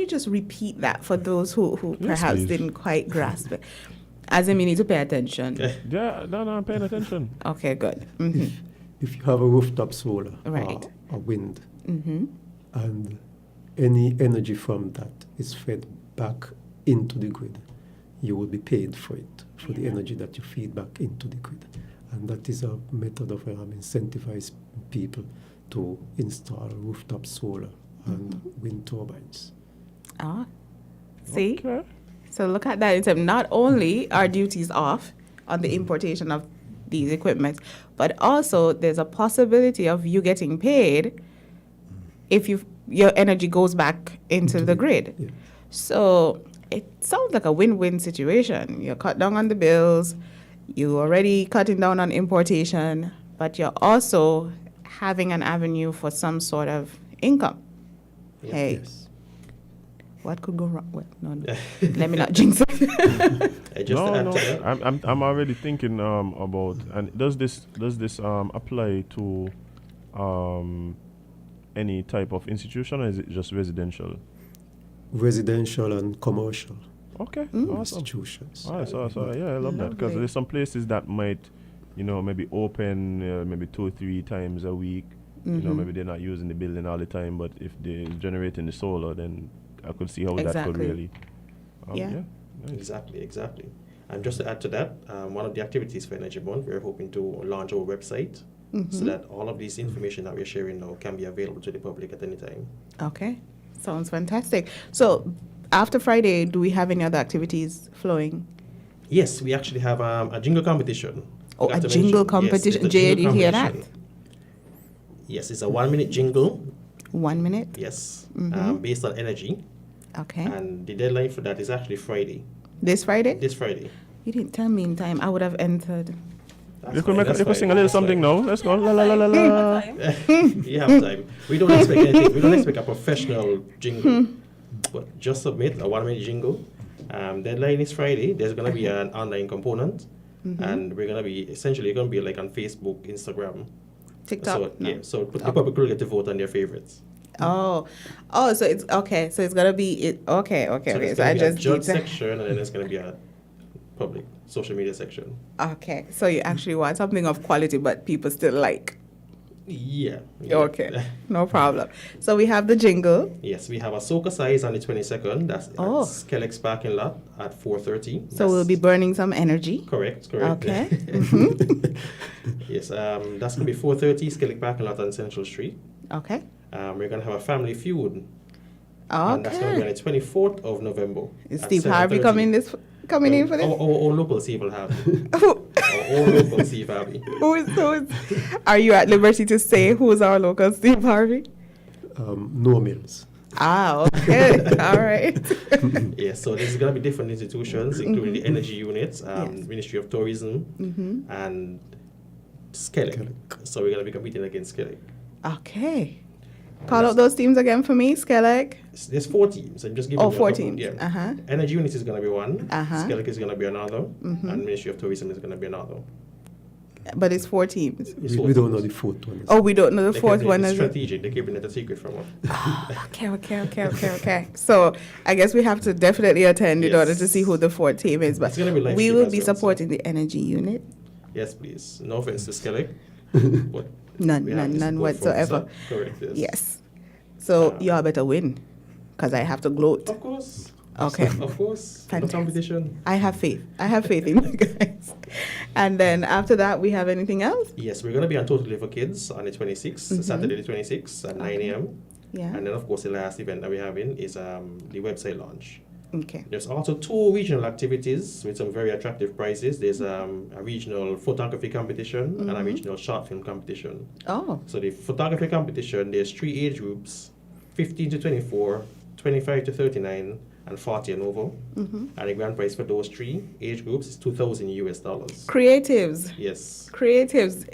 just repeat that for those who perhaps please. didn't quite grasp it? As in, you need to pay attention. Yeah, no, I'm paying attention. Okay, good. If you have a rooftop solar Right. or wind, Mm-hmm. and any energy from that is fed back into the grid, you will be paid for it, for the energy that you feed back into the grid. And that is a method of incentivize people to install rooftop solar and wind turbines. Ah, see? Okay. So look at that. It's not only are duties off on the importation of these equipment, but also there's a possibility of you getting paid if your energy goes back into the grid. Yeah. So it sounds like a win-win situation. You cut down on the bills, you're already cutting down on importation, but you're also having an avenue for some sort of income. Hey, Yes. what could go wrong? Well, no. Let me not jinx it. Just to add to that, I'm already thinking about, and does this apply to any type of institution, or is it just residential? Residential and commercial Okay, awesome. institutions. All right, so yeah, I love that, because Lovely. there's some places that might, maybe open maybe 2 or 3 times a week. Maybe they're not using the building all the time, but if they're generating the solar, then I could see how that could Exactly. really. Yeah. Nice. exactly. And just to add to that, one of the activities for Energy Month, we're hoping to launch our website so that all of this information that we're sharing now can be available to the public at any time. Okay, sounds fantastic. So after Friday, do we have any other activities flowing? Yes, we actually have a jingle competition. Oh, Forgot a to jingle mention. Yes, competition. it's a Jay, jingle did you hear that? competition. Yes, it's a 1-minute jingle. 1 minute? Yes, Mm-hmm. based on energy. Okay. And the deadline for that is actually Friday. This Friday? This Friday. You didn't tell me in time. I would have entered. You could sing a little something now. Let's go. La la la la la. You have time. We don't expect anything. We don't expect a professional jingle. But just submit a 1-minute jingle. Deadline is Friday. There's going to be an online component. And we're going to be, essentially, going to be like on Facebook, Instagram. TikTok? So, No. yeah, so the public will get to vote on their favorites. Oh, so it's okay. So it's gonna be okay. So So there's I going to be a just judge need to. section, and then there's going to be a public social media section. Okay, so you actually want something of quality, but people still like. Yeah. Okay, no problem. So we have the jingle. Yes, we have a soca size on the 22nd. That's Oh. at Skellex parking lot at 4:30. So we'll be burning some energy. Correct. Okay. Yes, that's going to be 4:30 Skellex parking lot on Central Street. Okay. We're going to have a family feud. And that's going to be on Okay. the 24th of November. Is at Steve Harvey 7:30. coming in for this? Our local Steve will have it. Who Our local Steve Harvey. is? Are you at liberty to say who's our local Steve Harvey? No mills. Ah, okay. All right. Yes, so this is going to be different institutions, including the energy units, Yes. Ministry of Tourism, and Skellex. So we're going to be competing against Skellex. Okay. Call out those teams again for me, Skellex. There's 4 teams. I'm just giving Oh, you a 4 couple. teams. Yeah. Uh-huh. Energy units is going to be one. Uh-huh. Skellex is going to be another. And Ministry of Tourism is going to be another. But it's 4 teams. It's We 4 don't know teams. the fourth one. Oh, we don't know the They fourth kept it one is it? strategic. They're keeping it a secret from us. Okay. So I guess we have to definitely attend in Yes. order to see who the 4th team is. But It's gonna be live we stream will as be well, so- supporting the energy unit. Yes, please. No offense to Skellex. But None we have to none support folks, whatsoever. Correct, yes. Yes. So y'all better win, because I have to gloat. Of course. Okay. Of course. No Fantastic. competition. I have faith. in you guys. And then after that, we have anything else? Yes, we're going to be on Totally for Kids on the 26th, Saturday the 26th at 9 a.m. Yeah. And then, of course, the last event that we're having is the website launch. Okay. There's also 2 regional activities with some very attractive prizes. There's a regional photography competition and a regional short film competition. Oh. So the photography competition, there's 3 age groups, 15 to 24, 25 to 39, and 40 and over. And the grand prize for those three age groups is $2,000. Creatives. Yes. Creatives.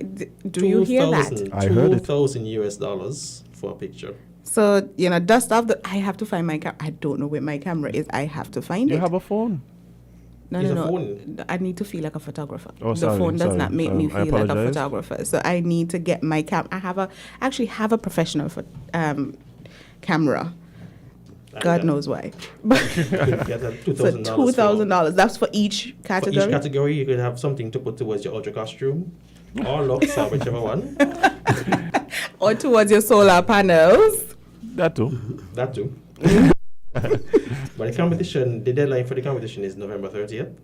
Do you hear that? I heard it. $2,000 for a picture. So, dust off I have to find my camera. I don't know where my camera is. I have to find it. You have a phone? No. It's a phone. I need to feel like a photographer. Oh, The phone does not make me I feel like a apologize. photographer. So I need to get my actually have a professional camera. God knows why. But You could get a so $2,000. $2,000. That's for each For category. each category, you could have something to put towards your ultra costume, or looks, or whichever one. Or towards your solar panels. That too. That too. But the deadline for the competition is November 30th.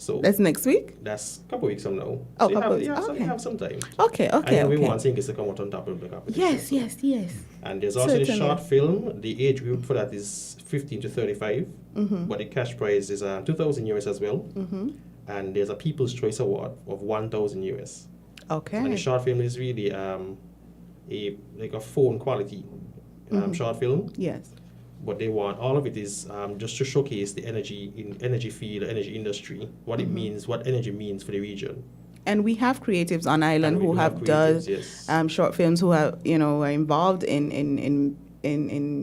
So That's next week. that's a couple weeks from now. Oh, So you couple have, weeks. yeah, so Okay. you have some time. Okay. And we want things to come out on top of the competition. Yes. And there's also the Certainly. short film. The age group for that is 15 to 35. But the cash prize is $2,000 as well. And there's a People's Choice Award of $1,000. And the Okay. short film is really a phone quality short film. Yes. But they want all of it is just to showcase the energy field, energy industry, what it means, what energy means for the region. And we have creatives on island And we who do have have done creatives, yes. short films who are are involved in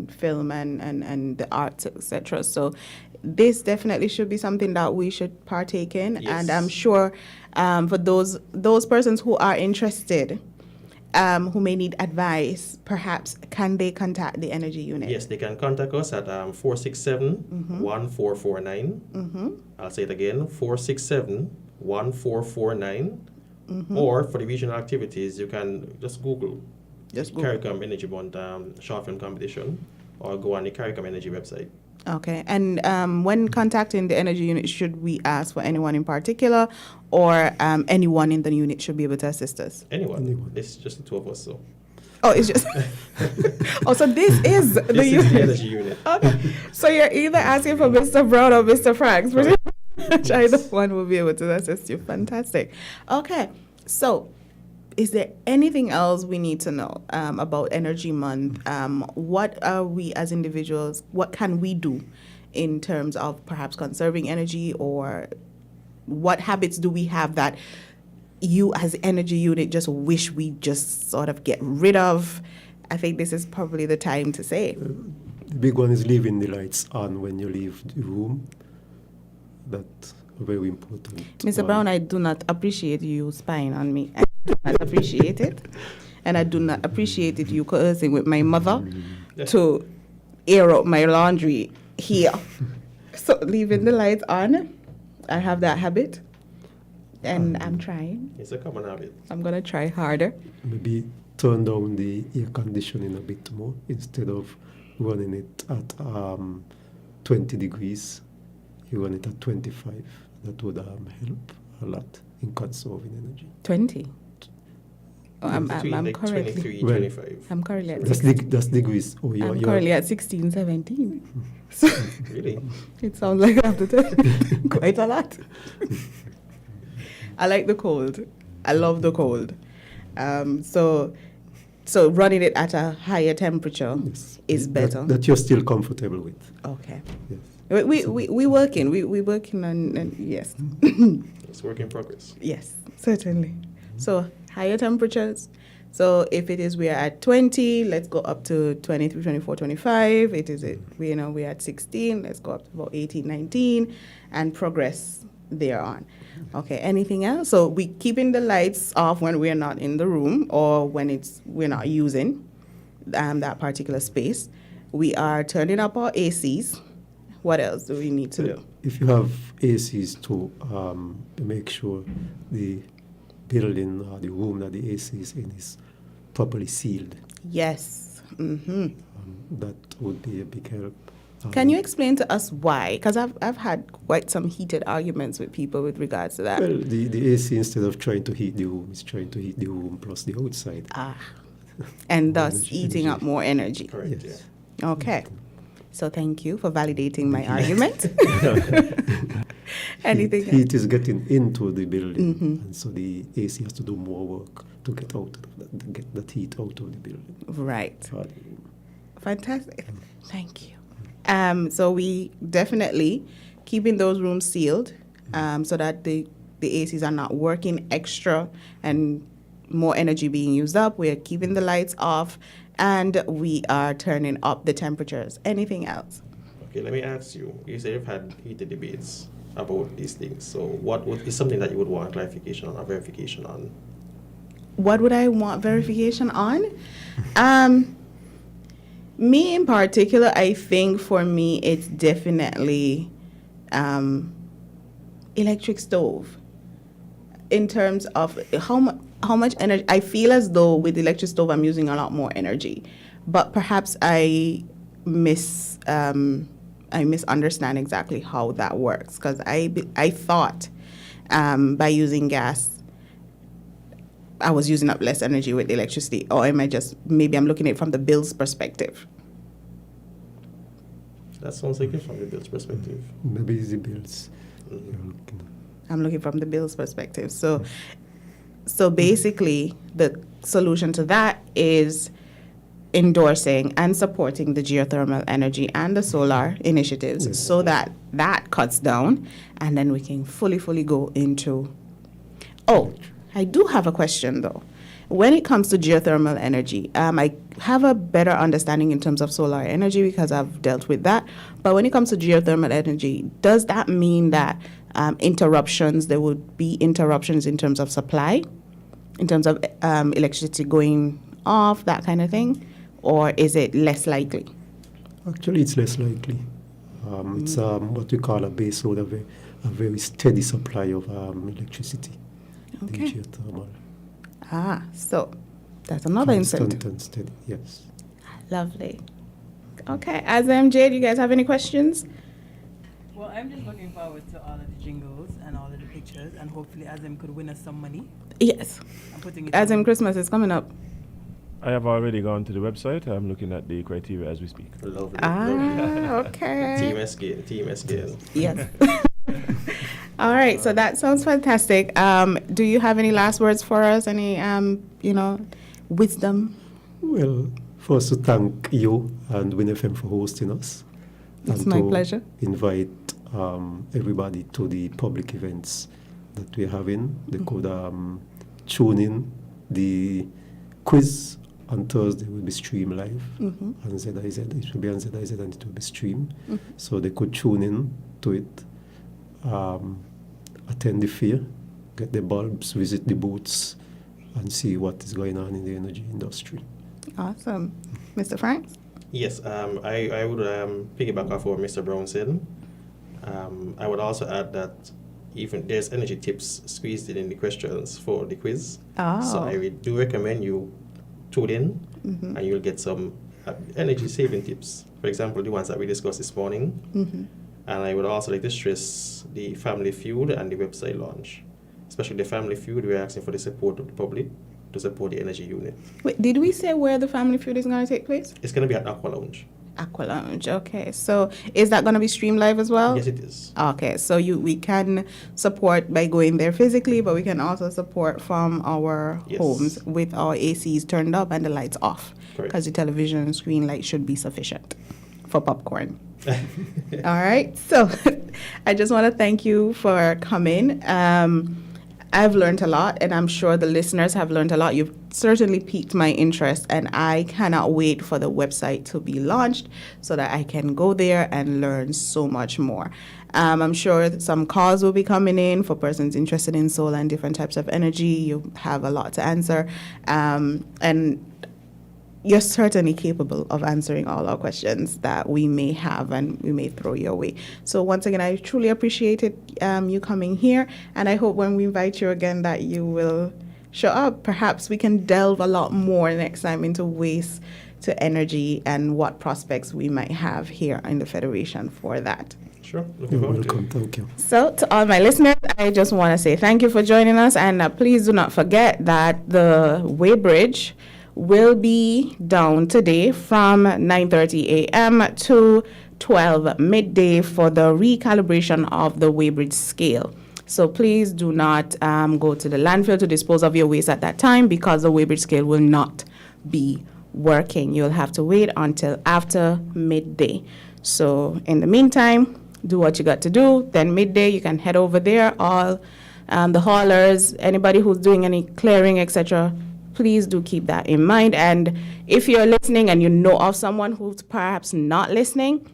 film and the arts, etc. So this definitely should be something that we should partake in. Yes. And I'm sure for those persons who are interested, who may need advice, perhaps can they contact the energy unit? Yes, they can contact us at 467-1449. I'll say it again, 467-1449. Or for the regional activities, you can just Google CARICOM Energy Month short film competition, or go on the CARICOM Energy website. Okay. And when contacting the energy unit, should we ask for anyone in particular, or anyone in the unit should be able to assist us? Anyone. It's just the two of us, so. Oh, it's just. Oh, so this is the This is unit. the energy unit. Okay. So you're either asking for Mr. Brown or Mr. Franks, which either one will be able to assist you. Fantastic. Okay. So, is there anything else we need to know about Energy Month? What are we as individuals, what can we do in terms of perhaps conserving energy, or what habits do we have that you as energy unit just wish we just sort of get rid of? I think this is probably the time to say. The big one is leaving the lights on when you leave the room. That's very important. Mr. Brown, I do not appreciate you spying on me. I do not appreciate it. And I do not appreciate it you coercing with my mother to air out my laundry here. So leaving the lights on, I have that habit. And I'm trying. It's a common habit. I'm going to try harder. Maybe turn down the air conditioning a bit more instead of running it at 20 degrees. You run it at 25. That would help a lot in conserving energy. 20. Oh, I'm 23, currently. 23, Well, 25. I'm currently at That's, 16. that's degrees. Oh, I'm currently at 16, 17. So Really? it sounds like I have to tell quite a lot. I like the cold. I love the cold. So running it at a higher temperature Yes. is better. That you're still comfortable with. Okay. Yes. We working. We working on yes. It's work in progress. Yes, certainly. So higher temperatures. So if it is we're at 20, let's go up to 23, 24, 25. We're at 16, let's go up to about 18, 19, and progress thereon. Okay, anything else? So we keeping the lights off when we're not in the room or when we're not using that particular space. We are turning up our ACs. What else do we need to do? If you have ACs to make sure the building or the room that the AC is in is properly sealed. Yes. Mm-hmm. That would be a big help. Can you explain to us why? Because I've had quite some heated arguments with people with regards to that. Well, the AC, instead of trying to heat the room, is trying to heat the room plus the outside. And thus Energy. eating up more energy. Correct, Yes. yeah. Okay. So thank you for validating my argument. Anything else? Heat is getting into the building, and so the AC has to do more work to get that heat out of the building. Right. For the room. Fantastic. Thank you. So we definitely keeping those rooms sealed so that the ACs are not working extra and more energy being used up. We're keeping the lights off and we are turning up the temperatures. Anything else? Okay, let me ask you. You say you've had heated debates about these things. So what is something that you would want clarification on or verification on? What would I want verification on? Me in particular, I think for me it's definitely electric stove. In terms of how much energy, I feel as though with the electric stove I'm using a lot more energy, but perhaps I misunderstand exactly how that works, because I thought by using gas I was using up less energy with the electricity, or am I maybe I'm looking at it from the bill's perspective? That sounds like it from the bill's perspective. Maybe it's the bills. I'm looking from the bill's perspective. So basically the solution to that is endorsing and supporting the geothermal energy and the solar initiatives so that cuts down, and then we can fully go into... Oh, I do have a question though. When it comes to geothermal energy, I have a better understanding in terms of solar energy because I've dealt with that. But when it comes to geothermal energy, does that mean that there would be interruptions in terms of supply, in terms of electricity going off, that kind of thing? Or is it less likely? Actually, it's less likely. It's what we call a base load, a very steady supply of electricity. Okay. The geothermal. So that's another incentive. Constant and steady, yes. Lovely. Okay, as MJ, do you guys have any questions? Well, I'm just looking forward to all of the jingles and all of the pictures, and hopefully Azim could win us some money. Yes. I'm putting it Azim, on. Christmas is coming up. I have already gone to the website. I'm looking at the criteria as we speak. Lovely. Okay. Team SK. Yes. All right, so that sounds fantastic. Do you have any last words for us? Any, wisdom? Well, first to thank you and WinFM for hosting us. It's and my to pleasure. Invite everybody to the public events that we're having. They could tune in. The quiz on Thursday will be streamed live on ZIZ. It will be on ZIZ and it will be streamed. So they could tune in to it, attend the fair, get the bulbs, visit the booths, and see what is going on in the energy industry. Awesome. Mr. Franks? Yes, I would piggyback off what Mr. Brown said. I would also add that even there's energy tips squeezed in the questions for the quiz. Oh. So I do recommend you tune in and you'll get some energy saving tips. For example, the ones that we discussed this morning. And I would also like to stress the Family Feud and the website launch. Especially the Family Feud, we're asking for the support of the public to support the energy unit. Wait, did we say where the Family Feud is going to take place? It's going to be at Aqua Lounge. Aqua Lounge, okay. So is that going to be streamed live as well? Yes, it is. Okay, so we can support by going there physically, but we can also support from our homes with our ACs turned up and the lights off. Because the television screen light should be sufficient for popcorn. All right, so I just want to thank you for coming. I've learned a lot, and I'm sure the listeners have learned a lot. You've certainly piqued my interest, and I cannot wait for the website to be launched so that I can go there and learn so much more. I'm sure some calls will be coming in for persons interested in solar and different types of energy. You have a lot to answer, and you're certainly capable of answering all our questions that we may have and we may throw your way. So once again, I truly appreciated you coming here, and I hope when we invite you again that you will show up. Perhaps we can delve a lot more next time into waste to energy and what prospects we might have here in the Federation for that. Sure. You're welcome. Thank you. So to all my listeners, I just want to say thank you for joining us, and please do not forget that the weighbridge will be down today from 9:30 a.m. to 12 midday for the recalibration of the weighbridge scale. So please do not go to the landfill to dispose of your waste at that time, because the weighbridge scale will not be working. You'll have to wait until after midday. So in the meantime, do what you got to do. Then midday, you can head over there. All the haulers, anybody who's doing any clearing, etc., please do keep that in mind. And if you're listening and you know of someone who's perhaps not listening,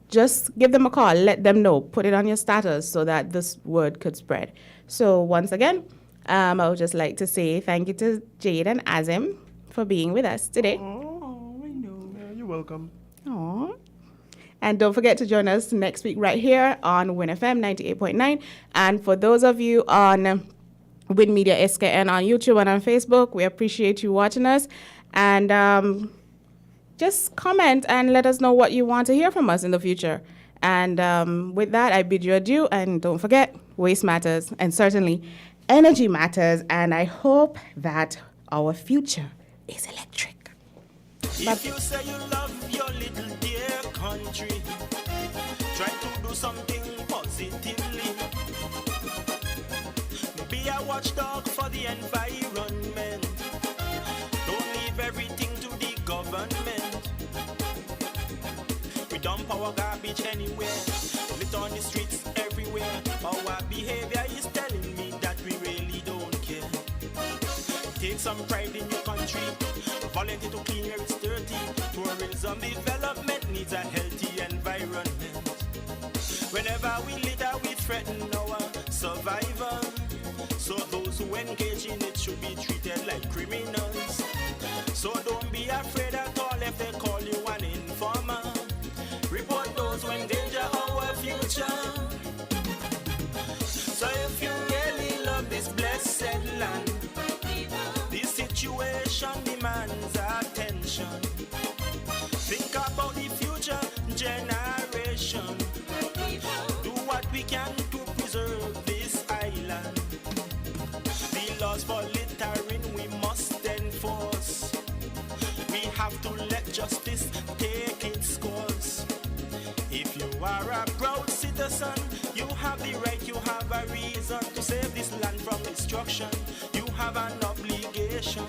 just give them a call. Let them know. Put it on your status so that this word could spread. So once again, I would just like to say thank you to Jade and Azim for being with us today. Oh, I know. Yeah, you're welcome. Aww. And don't forget to join us next week right here on Win FM 98.9. And for those of you on Win Media SKN on YouTube and on Facebook, we appreciate you watching us. And just comment and let us know what you want to hear from us in the future. And with that, I bid you adieu. And don't forget, waste matters. And certainly, energy matters. And I hope that our future is electric. If you say you love your little dear country, try to do something positively. Be a watchdog for the environment. Don't leave everything to the government. We dump our garbage anywhere, lit on the streets everywhere. Our behavior is telling me that we really don't care. Take some pride in your country. Volunteer to clean where it's dirty. Tourism development needs a healthy environment. Whenever we litter, we threaten our survival. So those who engage in it should be treated like criminals. So don't be afraid at all if they call you an informer. Report those who endanger our future. So if you really love this blessed land, this situation demands attention. Think about the future generation. Do what we can to preserve this island. The laws for littering we must enforce. We have to let justice take its course. If you are a proud citizen, you have the right, you have a reason to save this land from destruction. You have an obligation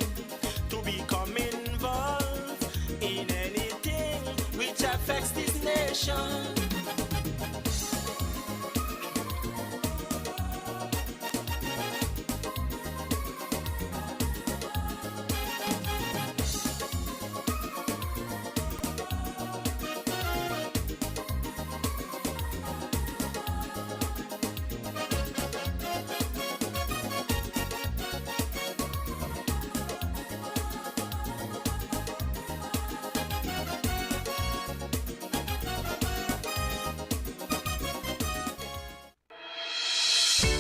to become involved in anything which affects this nation.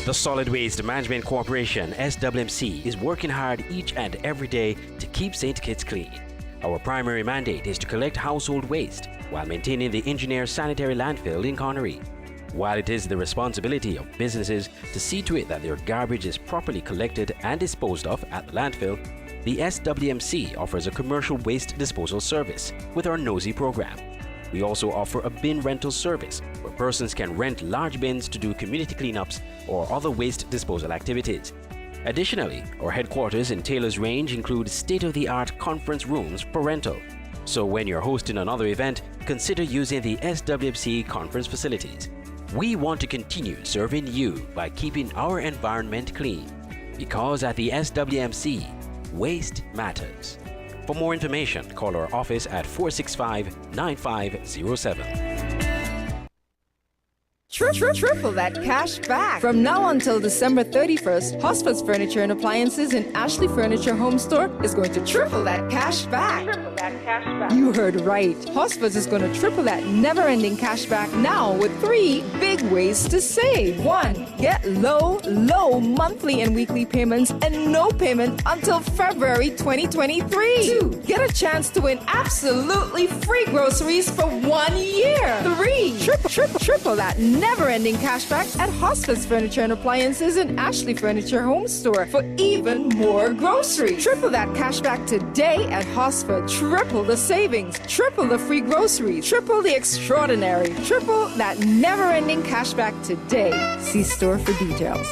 The Solid Waste Management Corporation, SWMC, is working hard each and every day to keep St. Kitts clean. Our primary mandate is to collect household waste while maintaining the engineer sanitary landfill in Connery. While it is the responsibility of businesses to see to it that their garbage is properly collected and disposed of at the landfill, the SWMC offers a commercial waste disposal service with our NOSI program. We also offer a bin rental service where persons can rent large bins to do community cleanups or other waste disposal activities. Additionally, our headquarters in Taylor's Range include state-of-the-art conference rooms for rental. So when you're hosting another event, consider using the SWMC conference facilities. We want to continue serving you by keeping our environment clean, because at the SWMC, waste matters. For more information, call our office at 465-9507. Triple that cash back. From now until December 31st, Hosford's Furniture and Appliances in Ashley Furniture Home Store is going to triple that cash back. You heard right. Hosford's is going to triple that never-ending cash back now with 3 big ways to save. 1. Get low monthly and weekly payments and no payment until February 2023. 2. Get a chance to win absolutely free groceries for 1 year. 3. Triple that never-ending cashback at Hosford's Furniture and Appliances in Ashley Furniture Home Store for even more groceries. Triple that cashback today at Hosford. Triple the savings. Triple the free groceries. Triple the extraordinary. Triple that never-ending cashback today. See store for details.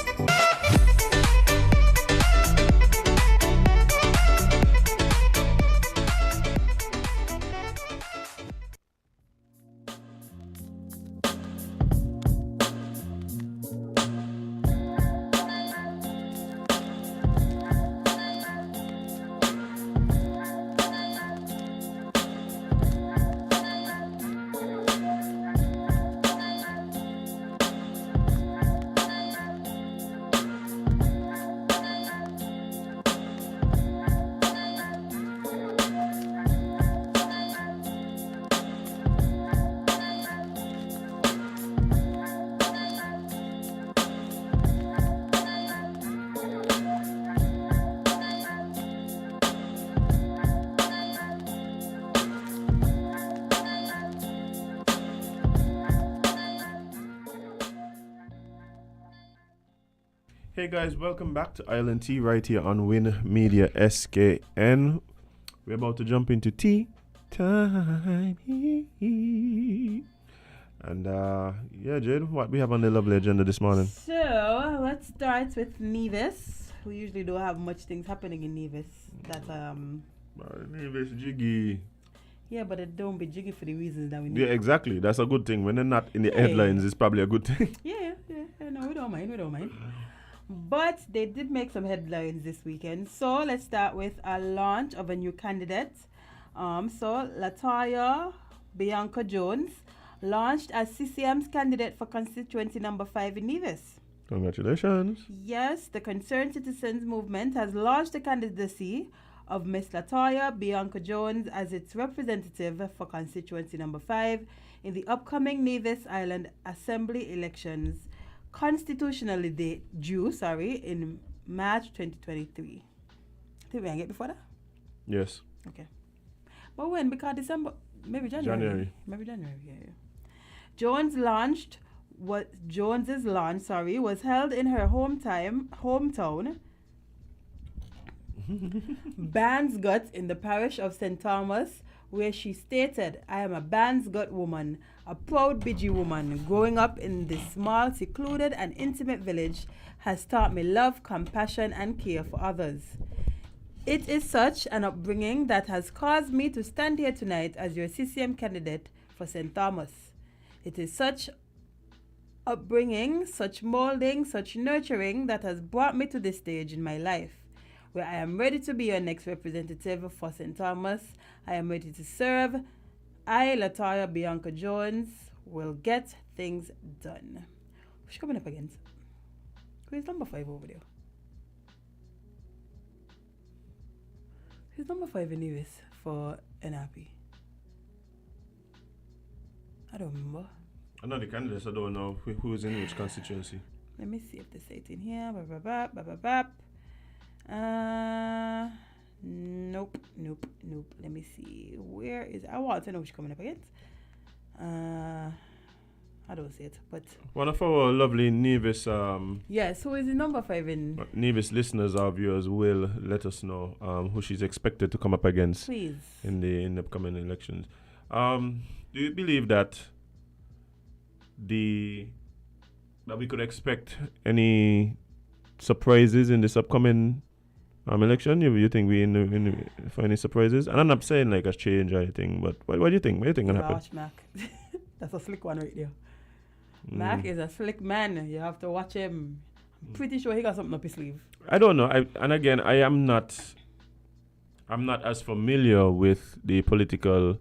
Hey guys, welcome back to Island Tea right here on Win Media SKN. We're about to jump into tea time. And yeah, Jade, what we have on the lovely agenda this morning? So let's start with Nevis. We usually don't have much things happening in Nevis. That Nevis jiggy. Yeah, but it don't be jiggy for the reasons that we need. Yeah, exactly. That's a good thing. When they're not in the headlines, it's probably a good thing. Yeah. No, we don't mind. But they did make some headlines this weekend. So let's start with a launch of a new candidate. So Latoya Bianca Jones launched as CCM's candidate for constituency number 5 in Nevis. Congratulations. Yes, the Concerned Citizens Movement has launched the candidacy of Miss Latoya Bianca Jones as its representative for constituency number 5 in the upcoming Nevis Island Assembly elections, constitutionally due in March 2023. Did we hang it before that? Yes. Okay. But when? Because December, maybe January. Maybe January, yeah. Jones's launch was held in her hometown, Bansgut in the parish of St. Thomas, where she stated, "I am a Bansgut woman, a proud Bidgie woman. Growing up in this small, secluded and intimate village has taught me love, compassion and care for others. It is such an upbringing that has caused me to stand here tonight as your CCM candidate for St. Thomas. It is such upbringing, such molding, such nurturing that has brought me to this stage in my life, where I am ready to be your next representative for St. Thomas. I am ready to serve. I, Latoya Bianca Jones, will get things done." Who's coming up against? Who is number 5 over there? Who's number 5 in Nevis for NRP? I don't remember. I know the candidates, I don't know who's in which constituency. Let me see if they say it in here. Nope. Let me see. Where is... I want to know who's coming up against. I don't see it, but... One of our lovely Nevis... yes, who is the number 5 in... Nevis listeners or viewers will let us know who she's expected to come up against. Please. In the upcoming elections. Do you believe that we could expect any surprises in this upcoming election? You think we in for any surprises? And I'm not saying like a change or anything, but what do you think? What do you think gonna happen? Watch Mac. That's a slick one right there. Mac is a slick man. You have to watch him. I'm pretty sure he got something up his sleeve. I don't know. I am not as familiar with the political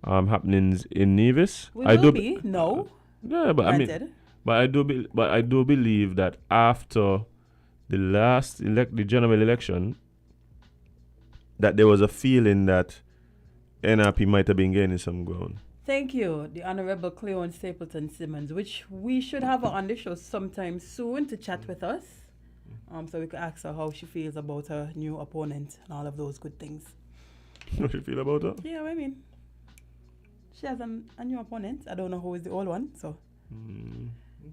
happenings in Nevis. Yeah, but granted. I do believe that after the last the general election, that there was a feeling that NRP might have been gaining some ground. Thank you, the Honorable Cleon Stapleton Simmons, which we should have her on the show sometime soon to chat with us. So we could ask her how she feels about her new opponent and all of those good things. How she feel about her? Yeah, I mean, she has a new opponent. I don't know who is the old one, so.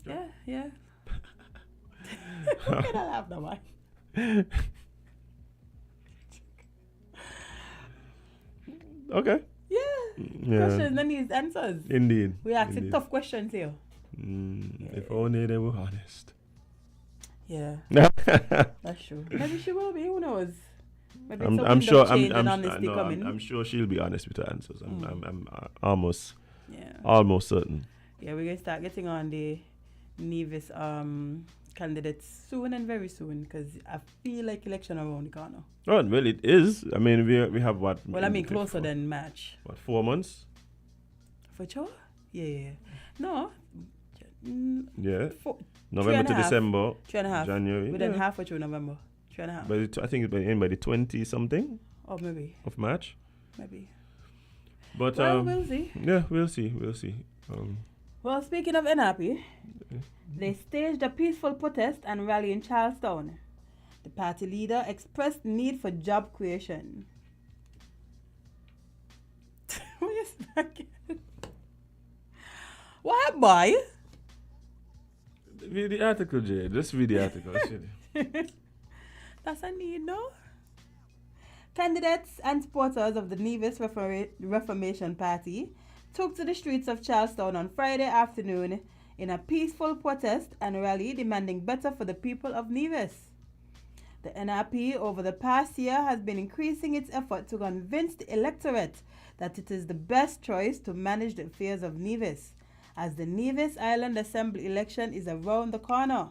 Okay. Yeah. Why can't I laugh now, man? Okay. Yeah. Questions that needs answers. Indeed. We asking tough questions here. If only they were honest. Yeah. That's true. Maybe she will be. Who knows? Maybe I'm sure she'll be honest with her answers. I'm almost certain. Yeah, we're gonna start getting on the Nevis candidates soon and very soon, because I feel like election around the corner. Oh, well, it is. I mean, we have what? Well, I mean, closer than March. What, 4 months? For sure? Yeah. No. Yeah. November to December. 3.5. January. Within halfway through November. 3.5. But I think it's by the 20 something. Oh, maybe. Of March. Maybe. But we'll see. Yeah, we'll see. Well, speaking of NRP, they staged a peaceful protest and rally in Charlestown. The party leader expressed need for job creation. What, boy? read the article, Jade. Just read the article. That's a need, no? Candidates and supporters of the Nevis Reformation Party took to the streets of Charlestown on Friday afternoon in a peaceful protest and rally demanding better for the people of Nevis. The NRP over the past year has been increasing its effort to convince the electorate that it is the best choice to manage the affairs of Nevis, as the Nevis Island Assembly election is around the corner.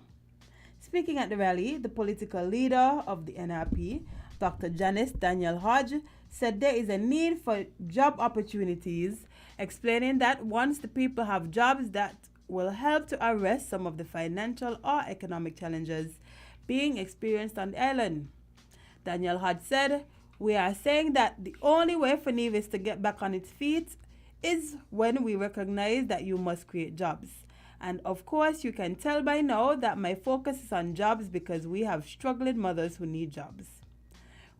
Speaking at the rally, the political leader of the NRP, Dr. Janice Daniel Hodge, said there is a need for job opportunities, explaining that once the people have jobs, that will help to arrest some of the financial or economic challenges being experienced on the island. Daniel Hodge said, "We are saying that the only way for Nevis to get back on its feet is when we recognize that you must create jobs. And of course, you can tell by now that my focus is on jobs because we have struggling mothers who need jobs.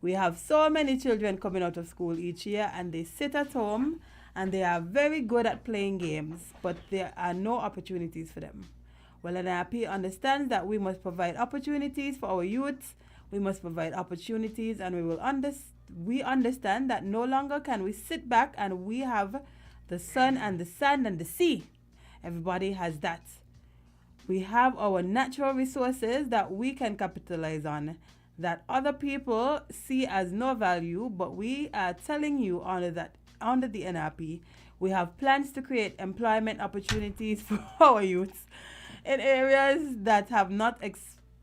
We have so many children coming out of school each year and they sit at home and they are very good at playing games, but there are no opportunities for them. Well, NRP understands that we must provide opportunities for our youths. We must provide opportunities, and we understand that no longer can we sit back and we have the sun and the sand and the sea. Everybody has that. We have our natural resources that we can capitalize on, that other people see as no value, but we are telling you under the NRP, we have plans to create employment opportunities for our youths in areas that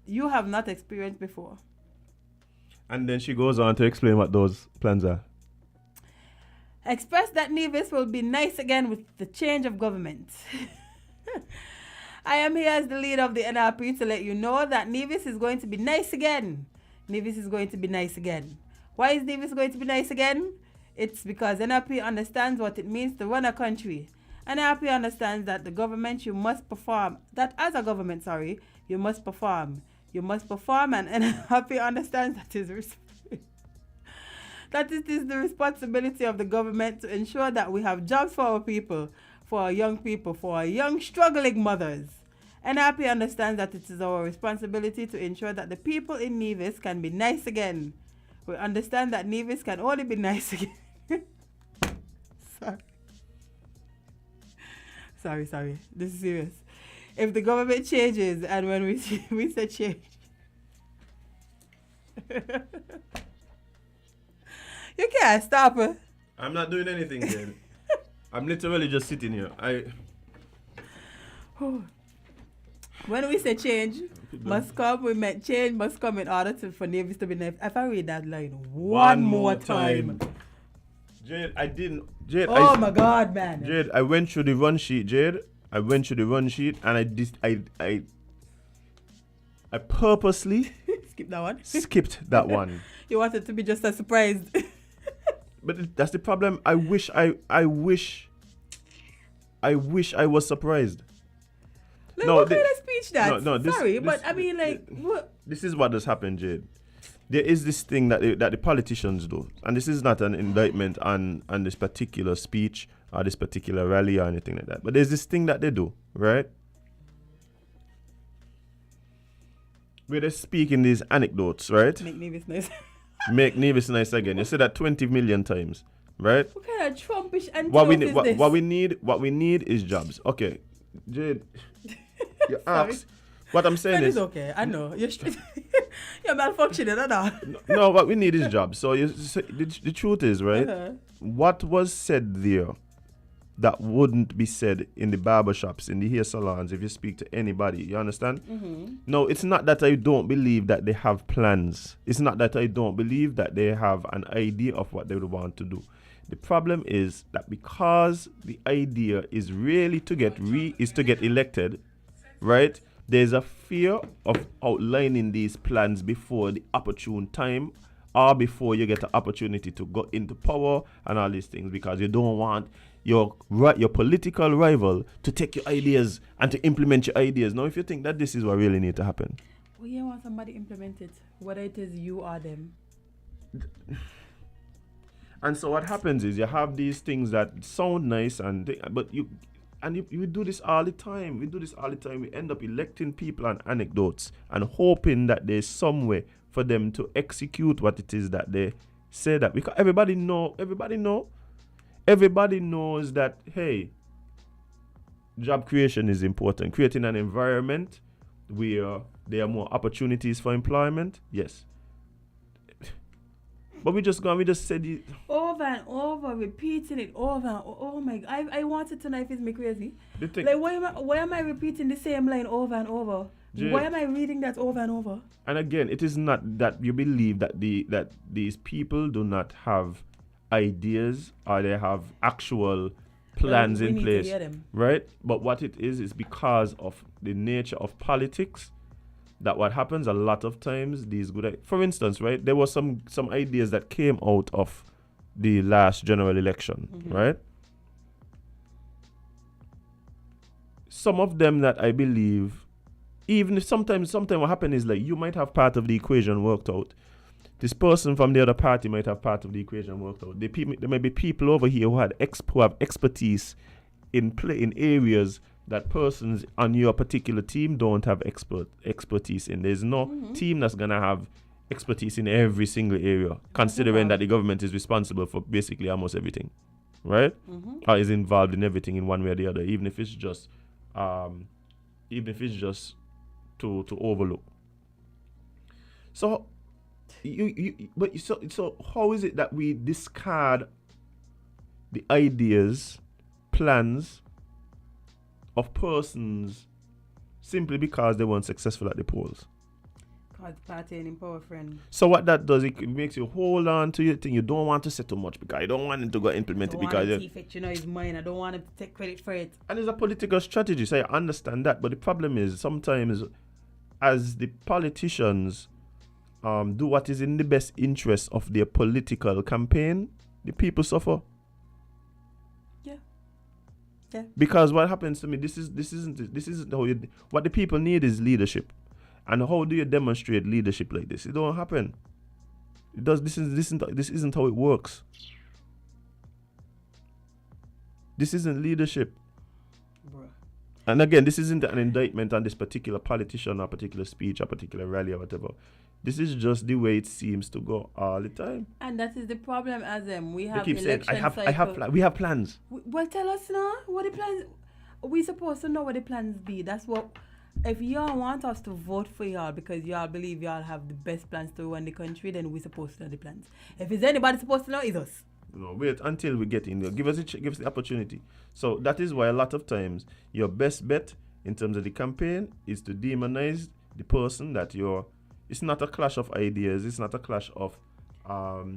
you have not experienced before." And then she goes on to explain what those plans are. "Express that Nevis will be nice again with the change of government. I am here as the leader of the NRP to let you know that Nevis is going to be nice again. Nevis is going to be nice again. Why is Nevis going to be nice again? It's because NRP understands what it means to run a country. NRP understands that you must perform, You must perform, and NRP understands that it is the responsibility of the government to ensure that we have jobs for our people, for our young people, for our young struggling mothers. NRP understands that it is our responsibility to ensure that the people in Nevis can be nice again. We understand that Nevis can only be nice again." Sorry. This is serious. If the government changes, and when we say change, you can't stop it. I'm not doing anything, then. I'm literally just sitting here. When we say change must come, we meant change must come in order for Nevis to be nice. If I read that line one more time. Jade, my God, man. Jade, I went through the run sheet, and I purposely skipped that one. You wanted to be just as surprised. But that's the problem. I wish I was surprised. Like, what kind of speech that? No, this is what has happened, Jade. There is this thing that the politicians do, and this is not an indictment on this particular speech or this particular rally or anything like that. But there's this thing that they do, right? Where they speak in these anecdotes, right? Make Nevis nice. Make Nevis nice again. You say that 20 million times, right? What kind of Trumpish anecdote is this? What we need is jobs. Okay, Jade, you asked. What I'm saying is okay. I know you're you're malfunctioning. I know. No, what we need is jobs. So the truth is, right? What was said there that wouldn't be said in the barbershops, in the hair salons, if you speak to anybody, you understand? Mm-hmm. No, it's not that I don't believe that they have plans. It's not that I don't believe that they have an idea of what they would want to do. The problem is that because the idea is really to get elected, right? There's a fear of outlining these plans before the opportune time or before you get an opportunity to go into power and all these things, because you don't want your political rival to take your ideas and to implement your ideas. Now, if you think that this is what really needs to happen. Well, you want somebody implement it, whether it is you or them. And so what happens is you have these things that sound nice, but and we do this all the time. We end up electing people on anecdotes and hoping that there's some way for them to execute what it is that they say that. Because everybody knows that, hey, job creation is important. Creating an environment where there are more opportunities for employment, yes. But we just said it over and over, repeating it over and over. Oh my God, I wanted to know if it's me crazy. Like, why am I repeating the same line over and over? Why am I reading that over and over? And again, it is not that you believe that these people do not have ideas or they have actual plans in place, right? But what it is because of the nature of politics. That what happens a lot of times, these good, for instance, right? There were some ideas that came out of the last general election, right? Some of them that I believe, even if sometimes what happens is like you might have part of the equation worked out. This person from the other party might have part of the equation worked out. There may be people over here who have expertise in areas that persons on your particular team don't have expertise in. There's no team that's going to have expertise in every single area, considering that the government is responsible for basically almost everything, right? Or is involved in everything in one way or the other, even if it's just to overlook. So, so how is it that we discard the ideas, plans of persons simply because they weren't successful at the polls? Because party and power, friend. So what that does, it makes you hold on to your thing. You don't want to say too much because you don't want him to go implement it because it's mine. I don't want him to take credit for it. And it's a political strategy, so I understand that. But the problem is sometimes as the politicians do what is in the best interest of their political campaign, the people suffer. Yeah. Because what happens to me, this isn't how you. What the people need is leadership, and how do you demonstrate leadership like this? It don't happen. It does. This isn't how it works. This isn't leadership. Bruh. And again, this isn't an indictment on this particular politician or particular speech or particular rally or whatever. This is just the way it seems to go all the time. And that is the problem, as we have. They keep saying, we have plans. Well, tell us now what the plans. We supposed to know what the plans be. That's what. If y'all want us to vote for y'all because y'all believe y'all have the best plans to run the country, then we supposed to know the plans. If it's anybody supposed to know, it's us. No, wait until we get in there. Give us the opportunity. So that is why a lot of times your best bet in terms of the campaign is to demonize the person that you're. It's not a clash of ideas. It's not a clash of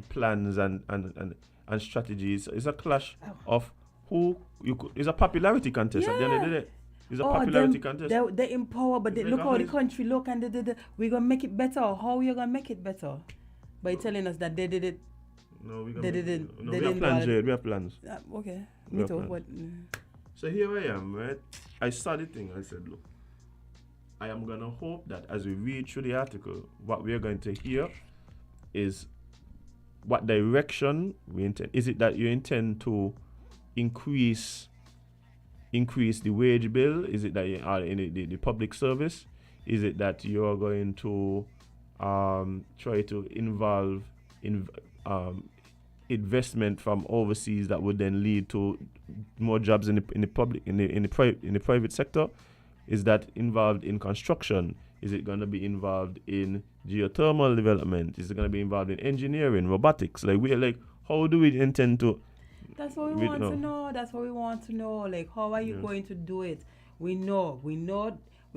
plans and strategies. It's a clash of who you could. It's a popularity contest at the end of the day. It's a popularity contest. They empower, but look how the country look and we're gonna make it better. How we gonna make it better? By telling us that they did it. No, we didn't. No, we have plans, Jade. We have plans. Okay. Me too. What? So here I am, right? I saw the thing. I said, look. I am going to hope that as we read through the article, what we are going to hear is what direction we intend. Is it that you intend to increase the wage bill? Is it that you are in the public service? Is it that you are going to try to involve investment from overseas that would then lead to more jobs in the private sector? Is that involved in construction? Is it going to be involved in geothermal development? Is it going to be involved in engineering, robotics? How do we intend to? That's what we want to know. That's what we want to know. Like, how are you going to do it? We know. We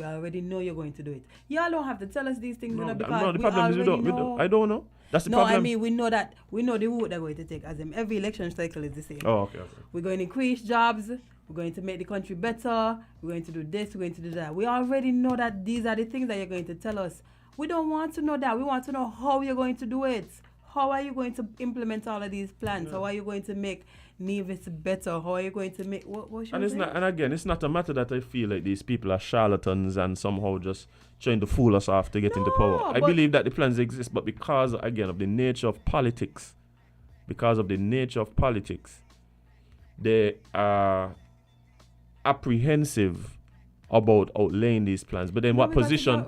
already know you're going to do it. Y'all don't have to tell us these things, because the problem is we don't. I don't know. That's the problem. No, I mean, we know that. We know the route they're going to take. As in, every election cycle is the same. Oh, okay. We're going to increase jobs. We're going to make the country better. We're going to do this. We're going to do that. We already know that these are the things that you're going to tell us. We don't want to know that. We want to know how you're going to do it. How are you going to implement all of these plans? Yeah. How are you going to make Nevis better? How are you going to make and again, it's not a matter that I feel like these people are charlatans and somehow just trying to fool us off to get into power. I believe that the plans exist, but because again of the nature of politics, they are apprehensive about outlaying these plans. But then what position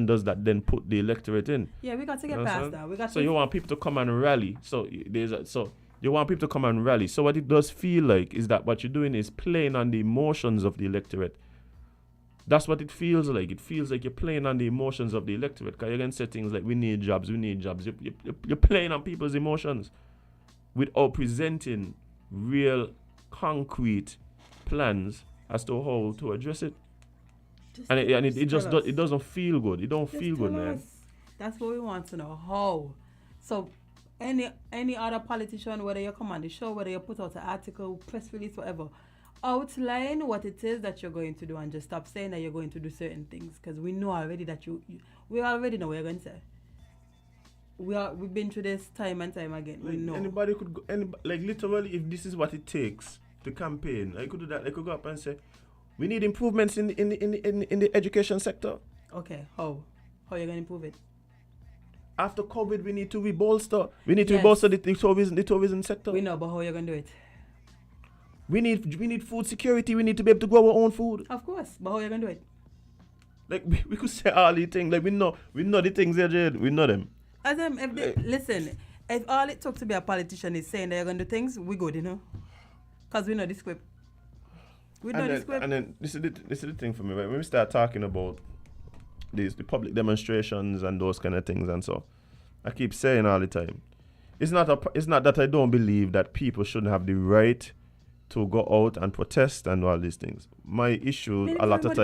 does that then put the electorate in? Yeah, we got to get past that. You want people to come and rally. You want people to come and rally. So what it does feel like is that what you're doing is playing on the emotions of the electorate. That's what it feels like. It feels like you're playing on the emotions of the electorate. Because you can say things like, we need jobs. You're playing on people's emotions without presenting real, concrete plans as to how to address it. It doesn't feel good. It don't feel good, man. That's what we want to know. How? So any other politician, whether you come on the show, whether you put out an article, press release, whatever, outline what it is that you're going to do and just stop saying that you're going to do certain things, because we know already that we already know what you're going to say. We've been through this time and time again. We know. Anybody could go, literally, if this is what it takes to campaign, I could do that. I could go up and say, we need improvements in the education sector. Okay, how are you going to improve it? After COVID, we need to rebolster. We need to rebolster the tourism sector. We know, but how are you going to do it? We need food security. We need to be able to grow our own food. Of course, but how are you going to do it? Like we could say all these things. Like we know the things there, Jade. We know them. Listen, if all it took to be a politician is saying that you're going to do things, we good, you know? Because we know the script. And then this is the thing for me, right? When we start talking about the public demonstrations and those kind of things and so, I keep saying all the time, it's not that I don't believe that people shouldn't have the right to go out and protest and all these things. My issue a lot of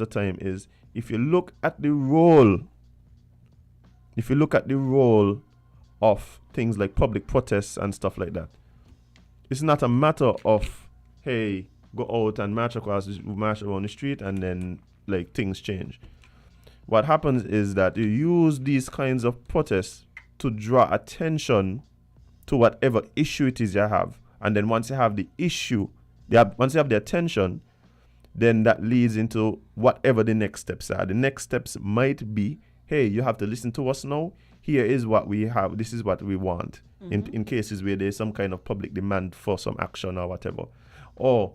time is if you look at the role of things like public protests and stuff like that, it's not a matter of, hey, go out and march around the street and then like things change. What happens is that you use these kinds of protests to draw attention to whatever issue it is you have. And then once you have the issue, once you have the attention, then that leads into whatever the next steps are. The next steps might be, hey, you have to listen to us now. Here is what we have. This is what we want. Mm-hmm. In cases where there's some kind of public demand for some action or whatever. Or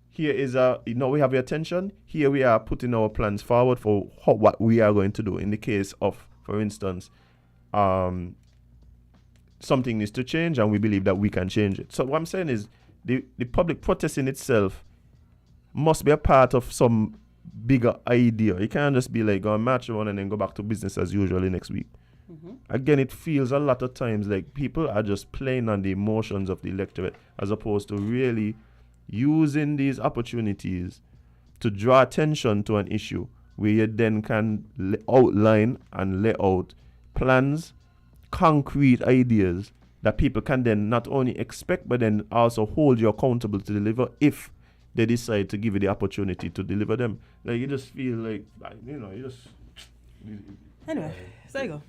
here is we have your attention. Here we are putting our plans forward for what we are going to do. In the case of, for instance, something needs to change and we believe that we can change it. So what I'm saying is the public protest in itself must be a part of some bigger idea. You can't just be like, go and march around and then go back to business as usual the next week. Mm-hmm. Again, it feels a lot of times like people are just playing on the emotions of the electorate as opposed to really using these opportunities to draw attention to an issue where you then can outline and lay out plans, concrete ideas that people can then not only expect but then also hold you accountable to deliver if they decide to give you the opportunity to deliver them. Like you just feel like, you just... Anyway, so you go.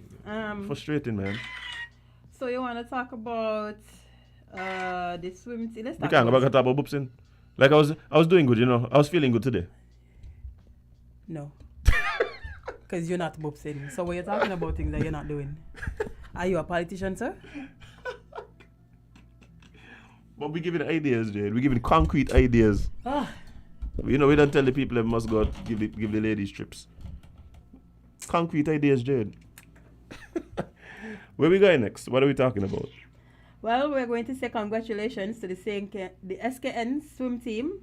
Frustrating, man. So you want to talk about the swim team? We can't go back and talk about boopsing. Like I was doing good, I was feeling good today. No. Because you're not boopsing. So when you're talking about things that you're not doing, are you a politician, sir? But we're giving ideas, Jade. We're giving concrete ideas. We don't tell the people they must go give the ladies trips. Concrete ideas, Jade. Where we going next? What are we talking about? Well, we're going to say congratulations to the SKN swim team.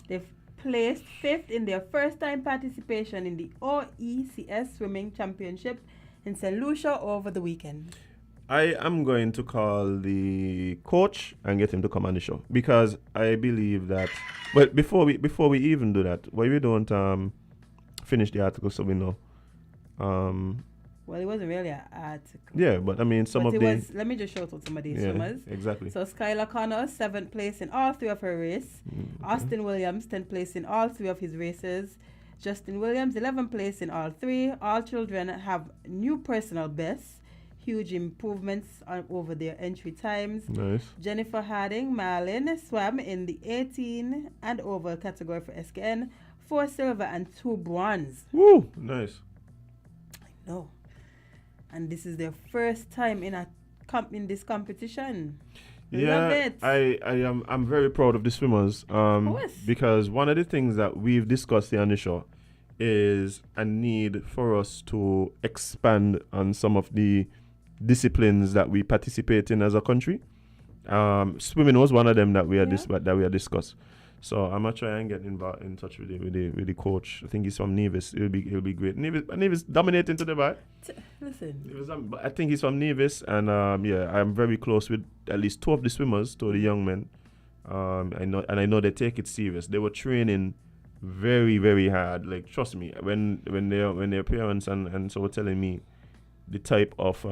They've placed 5th in their first time participation in the OECS Swimming Championship in St. Lucia over the weekend. I am going to call the coach and get him to come on the show because I believe that. But before we even do that, why we don't finish the article so we know. Well, it wasn't really an article. Yeah, but I mean let me just shout out some of these swimmers. Exactly. So Skylar Connor, 7th place in all 3 of her races. Okay. Austin Williams, 10th place in all 3 of his races. Justin Williams, 11th place in all 3. All children have new personal bests. Huge improvements over their entry times. Nice. Jennifer Harding Marlin swam in the 18 and over category for SKN, 4 silver and 2 bronze. Woo! Nice. I know. And this is their first time in this competition. Love it. I'm very proud of the swimmers. course. Because one of the things that we've discussed here on the show is a need for us to expand on some of the disciplines that we participate in as a country. Swimming was one of them that we had discussed. So I'm gonna try and get in touch with the coach. I think he's from Nevis. He'll be great. Nevis dominating to the right. Listen. I think he's from Nevis, and I'm very close with at least two of the swimmers, two of the young men. I know they take it serious. They were training very, very hard. Like, trust me, when their parents and so were telling me the type of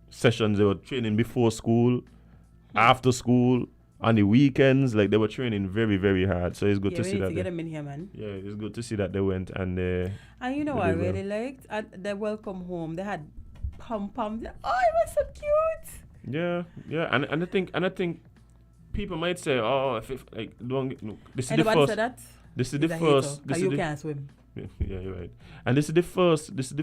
sessions they were training before school, after school, on the weekends, like they were training very, very hard. So it's good to see that. Get them in here, man. Yeah, it's good to see that they went and and you know what I really liked? Their welcome home. They had pom-poms. Oh, it was so cute. Yeah, and I think people might say, oh, if like this is Anybody the first. said that? This is the first. Because you can't swim. Yeah, you're right. And this is the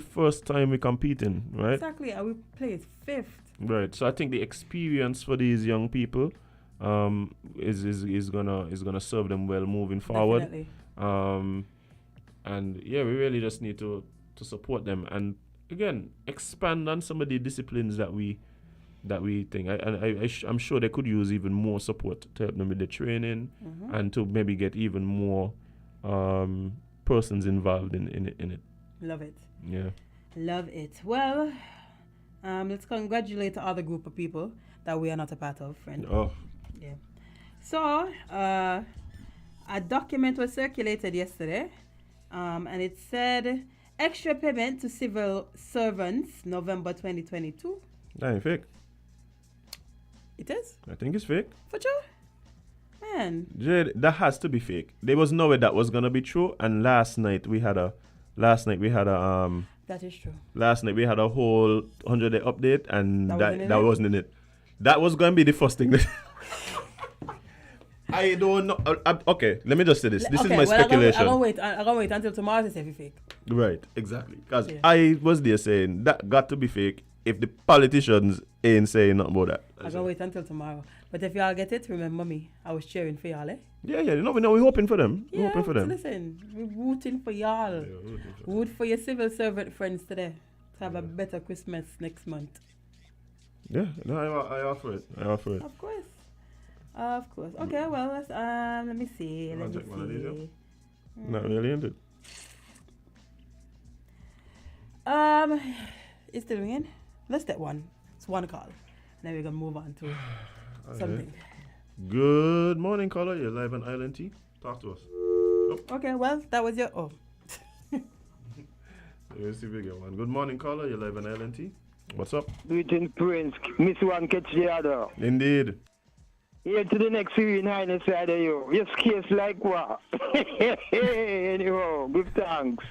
first time we're competing, right? Exactly, and we placed 5th. Right. So I think the experience for these young people is gonna serve them well moving forward. Definitely. And yeah, we really just need to support them and again expand on some of the disciplines that we think. I'm sure they could use even more support to help them with the training and to maybe get even more persons involved in it. Love it. Yeah. Love it. Well, let's congratulate the other group of people that we are not a part of, friend. Oh. Yeah. So, a document was circulated yesterday, and it said extra payment to civil servants, November 2022. That ain't fake. It is? I think it's fake. For sure? Man. Jade, that has to be fake. There was no way that was gonna be true. And last night we had a That is true. Last night we had a whole 100-day update, and that wasn't in it. That was gonna be the first thing. I don't know. Okay, let me just say this. This is my speculation. I'm gonna wait until tomorrow to say if it's fake. Right, exactly. Because I was there saying that got to be fake if the politicians ain't saying nothing about that. I'm gonna wait until tomorrow. But if y'all get it, remember me. I was cheering for y'all, eh? Yeah. We're hoping for them. Yeah, we're hoping for them. Listen, we're rooting for y'all. Root for your civil servant friends today to have a better Christmas next month. Yeah, no, I offer it. Of course. Okay, well, let's, let me see. Let me see. Not really into it. It's still ringing. Let's take one. It's one call. Then we're going to move on to something. Good morning, caller. You're live on Island T. Talk to us. Okay, well, that was your... Oh. Let's see if we get one. Good morning, caller. You're live on Island T. What's up? Greeting, Prince. Miss one catch the other. Indeed. Here to the next Serene Highness side of you. Your case like what? Anyhow, give thanks.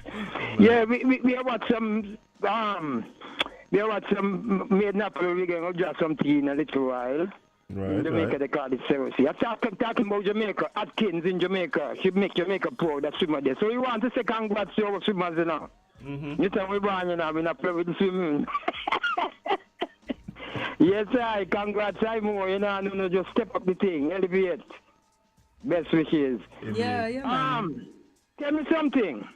Yeah, we have watched some... We have watched some made Napoli. We're going to just some tea in a little while. Right, in Jamaica, they call it Cersei. I'm talking about Jamaica. Atkins in Jamaica. She make Jamaica proud, that swimmer there. So we want to say congrats to our swimmers, you know. You tell me, Brian, you know, we're not play with the swimming. Yes, I congrats, I more, you know, no, just step up the thing, elevate. Best wishes. Yeah, man. Tell me something.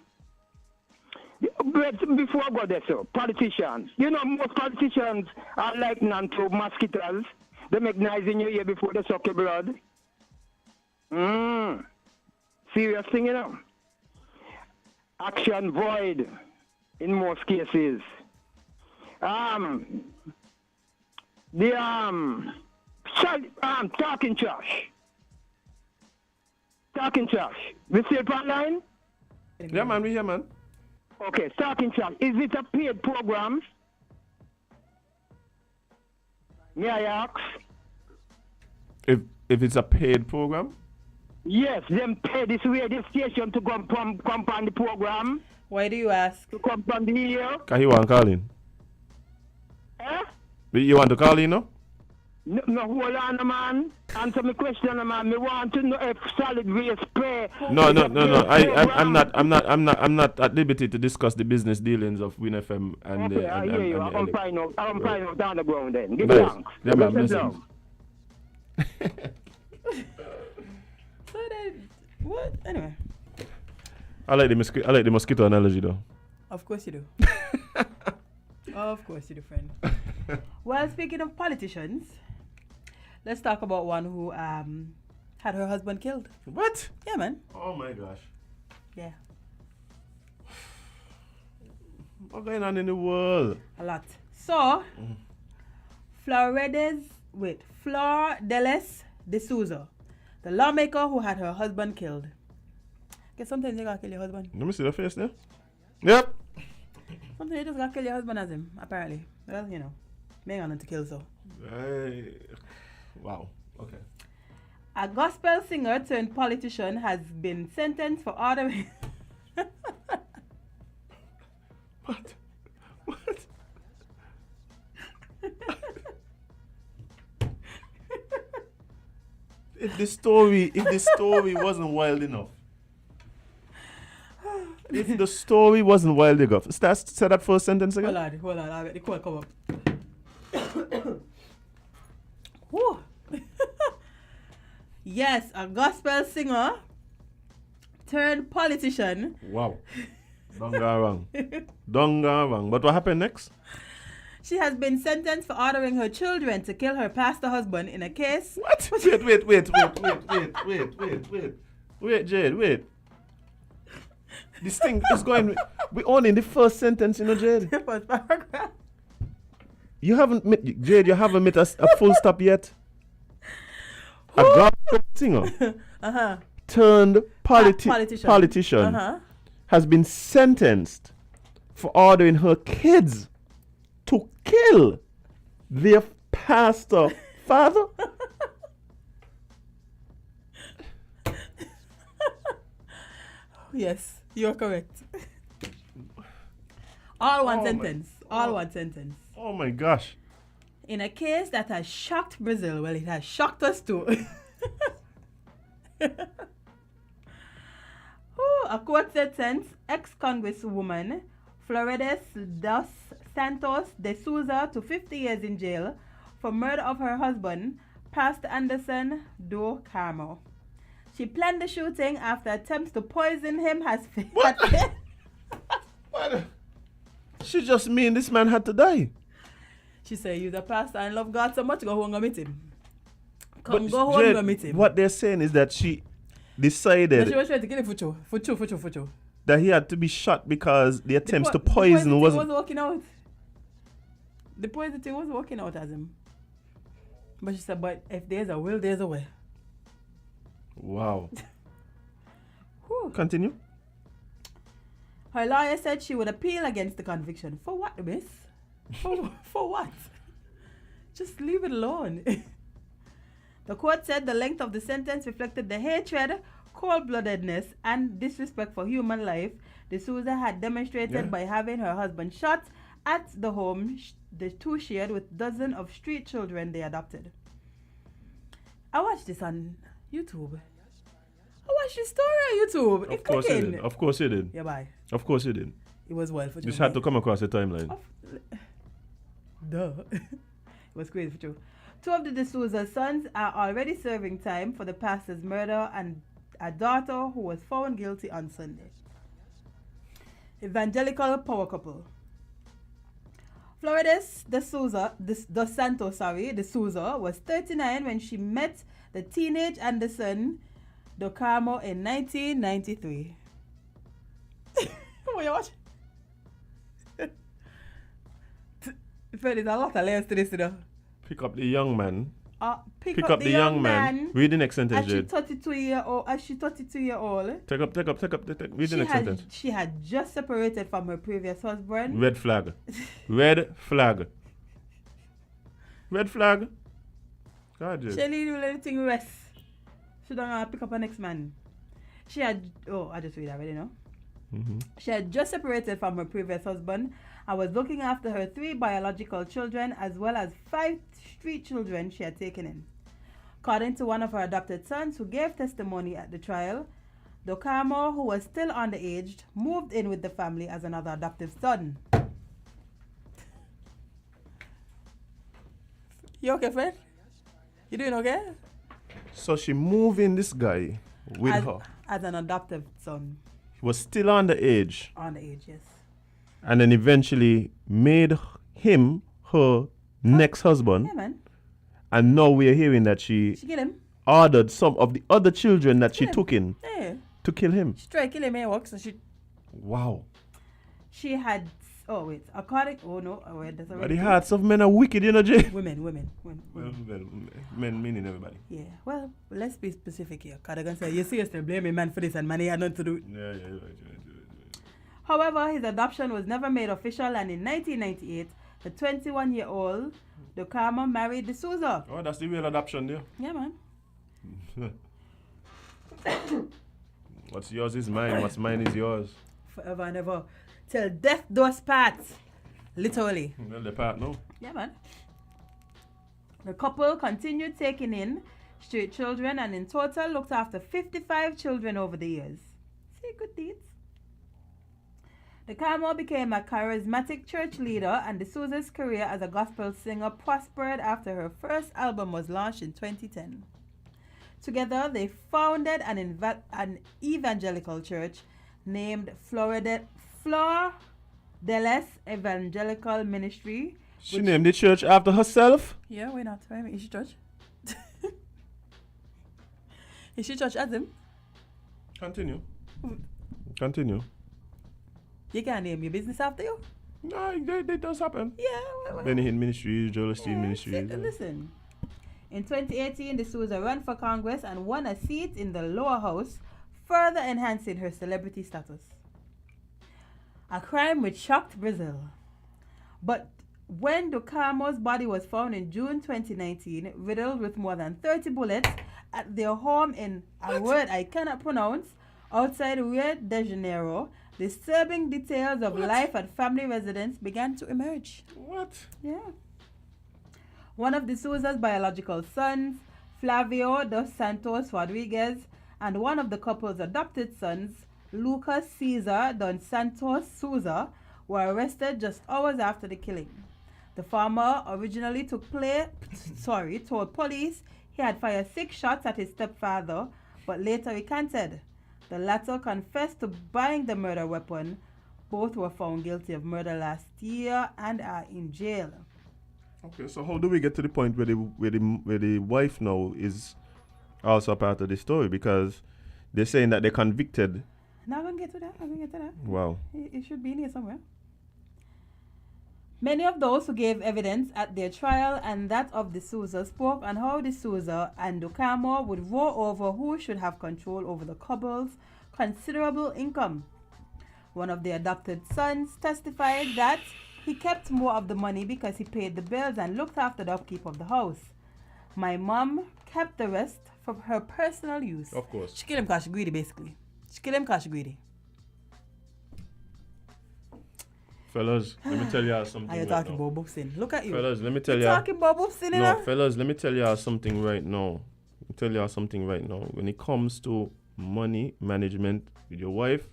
But before I go there, so, politicians. You know, most politicians are likened to mosquitoes. They make noise in your ear before they suck your blood. Serious thing, you know. Action void in most cases. Talking trash. Talking trash. We see it online? Yeah, man, we here, man. Okay, talking trash. Is it a paid program? May I ask? If it's a paid program? Yes, them pay this radio station to come on the program. Why do you ask? To come on the here. Because he want to call in. Eh? You want to call in, no? No, hold on, man. Answer my question, man. Me want to know if solid waste pay. No. I'm not at liberty to discuss the business dealings of Win FM and. Okay, I hear you. I'm find out down the ground then. Give nice. thanks. Yeah, man. Blessings. So then, what? Anyway. I like the mosquito analogy though. Of course you do. Of course you do, friend. Well, speaking of politicians, let's talk about one who had her husband killed. What? Yeah, man. Oh my gosh. Yeah. What's going on in the world? A lot. So, Flor Delis de Souza, the lawmaker who had her husband killed. Guess sometimes you gotta kill your husband. Let me see the face there. Yep. Sometimes you just gotta kill your husband as him, apparently. Well, you know, me ain't got to kill, so. Wow. Okay. A gospel singer turned politician has been sentenced for ordering. What? If the story wasn't wild enough. If the story wasn't wild enough. Say that first sentence again. Hold on, I'll get the quote come up. Whew. Yes, a gospel singer turned politician. Wow. Don't go wrong. Don't go wrong. But what happened next? She has been sentenced for ordering her children to kill her pastor husband in a case. What? Wait, Jade, wait. This thing is going. We're only in the first sentence, you know, Jade. First paragraph. You haven't met a full stop yet. A gospel singer turned politician has been sentenced for ordering her kids to kill their pastor father. Yes, you're correct. All one sentence. Oh my gosh. In a case that has shocked Brazil, well, it has shocked us too. A court sentenced ex-congresswoman Flores dos Santos de Souza to 50 years in jail for murder of her husband, Pastor Anderson do Carmo. She planned the shooting after attempts to poison him had failed. What? She just mean this man had to die. She said, "You're the pastor and love God so much, go home and meet him. Go home and meet him." What they're saying is that she decided she was trying to kill him for true. that he had to be shot because the attempts to poison wasn't working out. The poison thing was working out as him. But she said, "But if there's a will, there's a way." Wow. Continue. Her lawyer said she would appeal against the conviction. For what, miss? For what? Just leave it alone. The court said the length of the sentence reflected the hatred, cold-bloodedness, and disrespect for human life De Souza had demonstrated by having her husband shot at the home the two shared with dozens of street children they adopted. I watched this on YouTube. I watched this story on YouTube. Of course you did. Of course you did. Yeah, bye. Of course you did. It was wild for you. Just had to come across the timeline. Duh. It was crazy for you. Two of the D'Souza sons are already serving time for the pastor's murder and a daughter who was found guilty on Sunday. Evangelical power couple. Flores dos Santos was 39 when she met the teenage Anderson do Carmo in 1993. What you watch? There's a lot of layers to this, you know. Pick up the young man. Pick up the young man. Read the next sentence, As she 32-year-old. Take up. Read the next sentence. She had just separated from her previous husband. Red flag. Red flag. Red flag. God, She didn't let anything rest. She don't pick up her next man. She had, I just read already, no? Mm-hmm. She had just separated from her previous husband and was looking after her 3 biological children as well as 5 street children she had taken in. According to one of her adopted sons who gave testimony at the trial, Do Carmo, who was still underage, moved in with the family as another adoptive son. You okay, friend? You doing okay? So she moved in this guy with her. As an adoptive son. He was still underage. Underage, yes. And then eventually made him her next husband. Yeah, man. And now we're hearing that she killed him. Ordered some of the other children that she took in to kill him. She tried to kill him in work, so she... Wow. She had... Oh, wait. According... Oh, no. Oh, wait. That's But the hearts of men are wicked, you know, Jay. Women. Men meaning everybody. Yeah. Well, let's be specific here. Because they're going to say, you seriously blaming man for this and man had nothing to do with it. Yeah. However, his adoption was never made official, and in 1998, the 21-year-old Dokama married D'Souza. Oh, that's the real adoption there. Yeah, man. What's yours is mine. What's mine is yours. Forever and ever. Till death do us part. Literally. Well, the part, no? Yeah, man. The couple continued taking in straight children and in total looked after 55 children over the years. See, good deeds. The Carmel became a charismatic church leader, and D'Souza's career as a gospel singer prospered after her first album was launched in 2010. Together, they founded an evangelical church named Flor Deles Evangelical Ministry. She named the church after herself? Yeah, why not? Why is she church? Is she church as him? Continue. You can't name your business after you? No, it does happen. Yeah. Benny Hinn Ministries, Joel Osteen Ministries. Listen. In 2018, D'Souza ran for Congress and won a seat in the lower house, further enhancing her celebrity status. A crime which shocked Brazil. But when Docamo's body was found in June 2019, riddled with more than 30 bullets at their home in a word I cannot pronounce, outside Rio de Janeiro, disturbing details of life at family residence began to emerge. What? Yeah. One of D'Souza's biological sons, Flavio dos Santos Rodriguez, and one of the couple's adopted sons, Lucas Cesar dos Santos Souza, were arrested just hours after the killing. The farmer originally told police he had fired 6 shots at his stepfather, but later recanted. The latter confessed to buying the murder weapon. Both were found guilty of murder last year and are in jail. Okay, so how do we get to the point where the wife now is also a part of the story? Because they're saying that they convicted. Now I'm going to get to that. Wow. It should be in here somewhere. Many of those who gave evidence at their trial and that of D'Souza spoke on how D'Souza and Docamo would roar over who should have control over the couple's considerable income. One of the adopted sons testified that he kept more of the money because he paid the bills and looked after the upkeep of the house. My mom kept the rest for her personal use. Of course. She killed him because she greedy, basically. Fellas, let me tell you something. Are you talking about boobsing? Look at you. Fellas, let me tell you. Talking about boobsing, No, fellas, let me tell you something right now. When it comes to money management with your wife,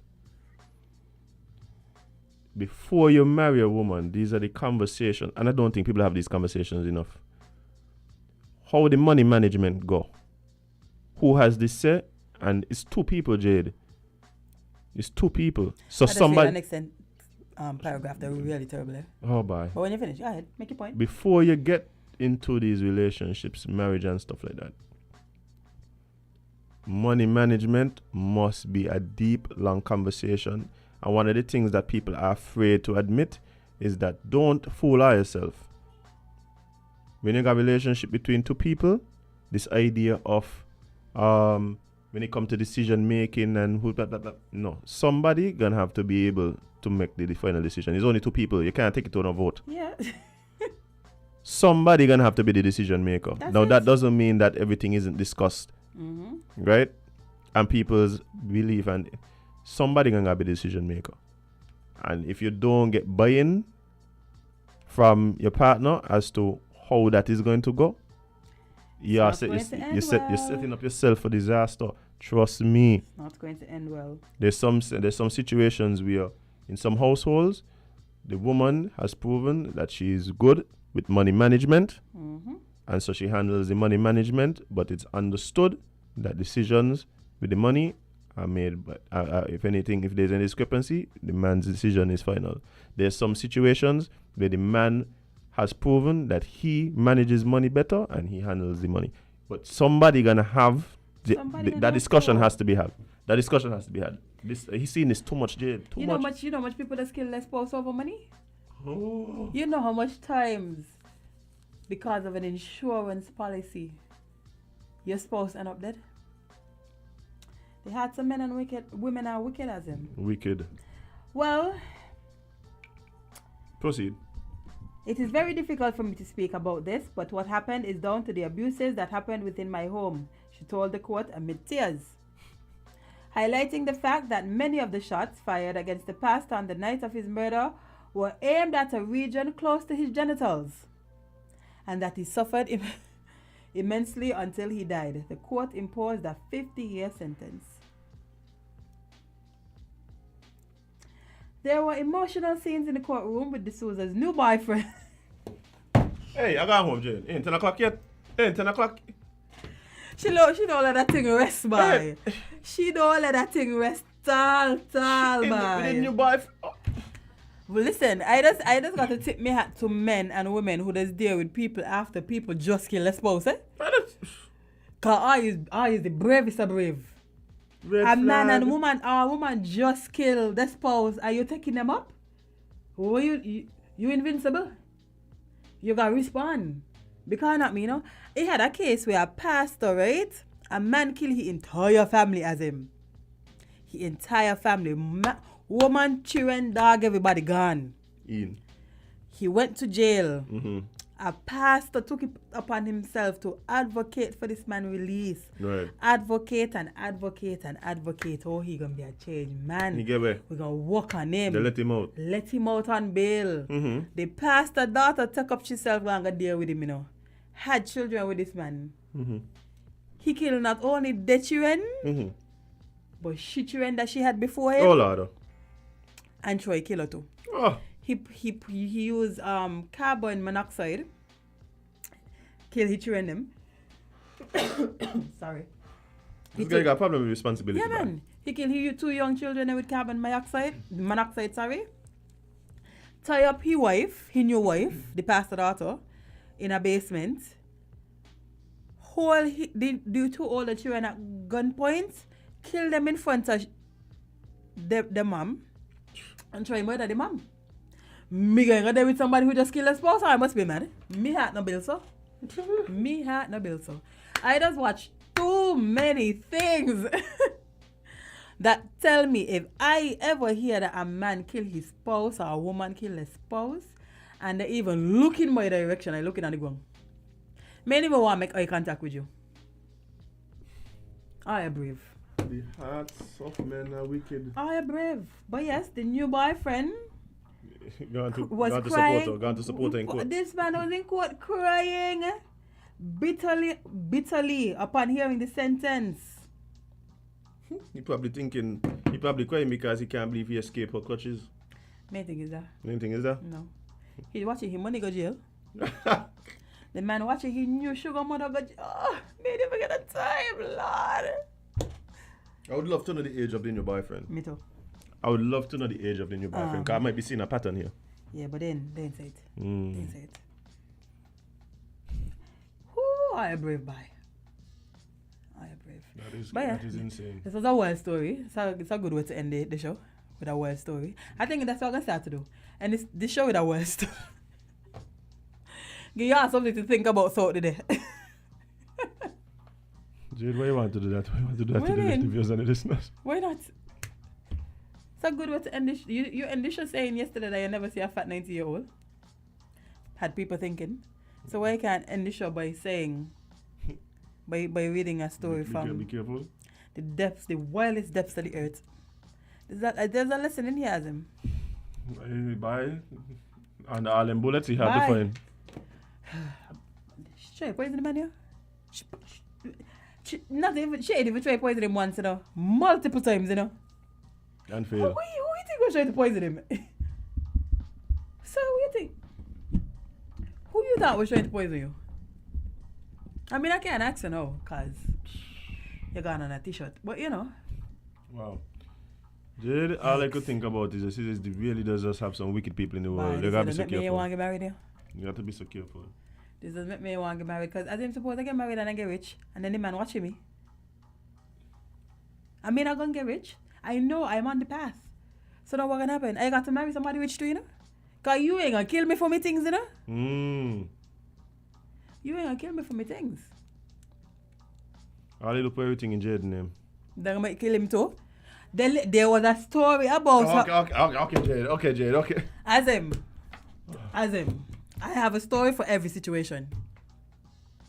before you marry a woman, these are the conversations, and I don't think people have these conversations enough. How the money management go? Who has this say? And it's 2 people, Jade. It's 2 people. So somebody. Paragraph, they're really terrible. Oh, bye. But when you finish, go ahead, make your point. Before you get into these relationships, marriage and stuff like that, money management must be a deep, long conversation. And one of the things that people are afraid to admit is that don't fool yourself. When you have a relationship between 2 people, this idea of when it comes to decision making and who, blah, blah, blah, no, somebody gonna have to be able to make the final decision. It's only 2 people. You can't take it on a vote. Yeah. Somebody gonna have to be the decision maker. That doesn't mean that everything isn't discussed, right? And people's belief, and somebody gonna be the decision maker. And if you don't get buy-in from your partner as to how that is going to go, you're setting up yourself for disaster. Trust me. It's not going to end well. There's some situations where in some households the woman has proven that she is good with money management, and so she handles the money management, but it's understood that decisions with the money are made, but if anything, if there's any discrepancy, the man's decision is final. There's some situations where the man has proven that he manages money better and he handles the money. But somebody gonna have that discussion has to be had. That discussion has to be had. He's seen this too much, Jade. You know how much people that kill their spouse over money? Oh. You know how much times, because of an insurance policy, your spouse end up dead? They had some men and women are wicked as him. Wicked. Well, proceed. It is very difficult for me to speak about this, but what happened is down to the abuses that happened within my home, she told the court amid tears, highlighting the fact that many of the shots fired against the pastor on the night of his murder were aimed at a region close to his genitals, and that he suffered immensely until he died. The court imposed a 50-year sentence. There were emotional scenes in the courtroom with D'Souza's new boyfriend. Hey, I got home, Jane. Ain't 10 o'clock yet? Ain't 10 o'clock? She don't let that thing rest, boy. Hey. She don't let that thing rest tall, boy. With a new boyfriend. Oh. Well, listen, I just got to tip my hat to men and women who just deal with people after people just kill their spouse, eh? Cause I is the bravest of brave. A man and woman just kill their spouse. Are you taking them up? Or you invincible? You gotta respond. Because not me, you know. He had a case where a pastor, right? A man killed his entire family as him. His entire family. Woman, children, dog, everybody gone. He went to jail. Mm-hmm. A pastor took it upon himself to advocate for this man's release. Right. Advocate. Oh, he gonna be a changed man. He get away. We're gonna work on him. They let him out. Let him out on bail. Mm-hmm. The pastor daughter took up herself and go deal with him, you know. Had children with this man. Mm-hmm. He killed not only the children, mm-hmm. but she children that she had before him. Oh, Lord. And Troy killed her too. Oh. He used carbon monoxide. Kill his children them. Sorry. This guy got a problem with responsibility. Yeah, man. He killed his 2 young children with carbon monoxide, sorry. Tie up his wife, his new wife, the pastor daughter, in a basement. Hold the 2 older children at gunpoint. Kill them in front of the mom. And try murder the mom. Me going to there with somebody who just killed a spouse, I must be mad. Me heart no bill, so. Me heart no bill, so. I just watch too many things that tell me if I ever hear that a man kill his spouse or a woman kill his spouse and they even look in my direction, I looking at the ground. Many even want to make eye contact with you. I am brave. The hearts of men are wicked. I am brave. But yes, the new boyfriend gone to support her in court. This man was in court crying bitterly upon hearing the sentence. He probably crying because he can't believe he escaped her clutches. Main thing is that. Main thing is that? No. He's watching his money go jail. The man watching his new sugar mother go jail. Oh, they never get a time, Lord. I would love to know the age of the new boyfriend. Me too. I would love to know the age of the new boyfriend because I might be seeing a pattern here. Yeah, but then they didn't say it. Mm. They didn't say it. Whoo, I am brave, boy. I am brave. That is insane. This was a wild story. It's a good way to end the show with a wild story. I think that's what I'm going to start to do. And the show with a wild story. Give you something to think about today. Jade, why you want to do that? Why you want to do that to the viewers and the listeners? Why not? It's a good way to end this. You end this show saying yesterday that you never see a fat 90-year-old. Had people thinking. So why you can't end the show by saying, by reading a story from be careful. The depths, the wildest depths of the earth. There's a lesson in here, Azim. Bye. And all them bullets he had to find. She tried poison the man here. She ain't even tried poison him once, you know. Multiple times, you know. And failed. Who you think was trying to poison him? So who you think? Who you thought was trying to poison you? I mean, I can't ask you now, because you're gone on a t-shirt. But, you know. Wow. Jade, all I could think about is it really does just have some wicked people in the world. You This gotta be doesn't so make me careful. want to get married, yeah. You got to be so careful. This doesn't make me want to get married, because as I'm supposed to get married and I get rich, and then the man watching me. I mean, I'm going to get rich. I know I'm on the path. So now what's going to happen? I got to marry somebody rich too, you know? Because you ain't going to kill me for me things, you know? You ain't going to kill me for me things. I'll look for everything in Jade's name. They're going to kill him too. There was a story about... Okay, Jade. As him, I have a story for every situation.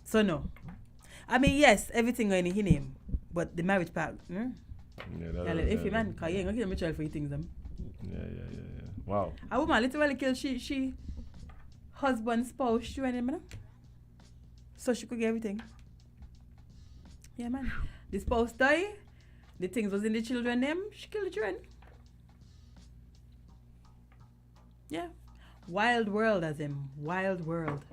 So no. I mean, yes, everything in his name. But the marriage part, if you man, because you ain't going to kill me child for your things, them. Yeah. Wow. A woman literally killed she husband, spouse, she went in, you know? So she could get everything. Yeah, man. The spouse died. The things was in the children's name. She killed the children. Yeah. Wild world, as him. Wild world.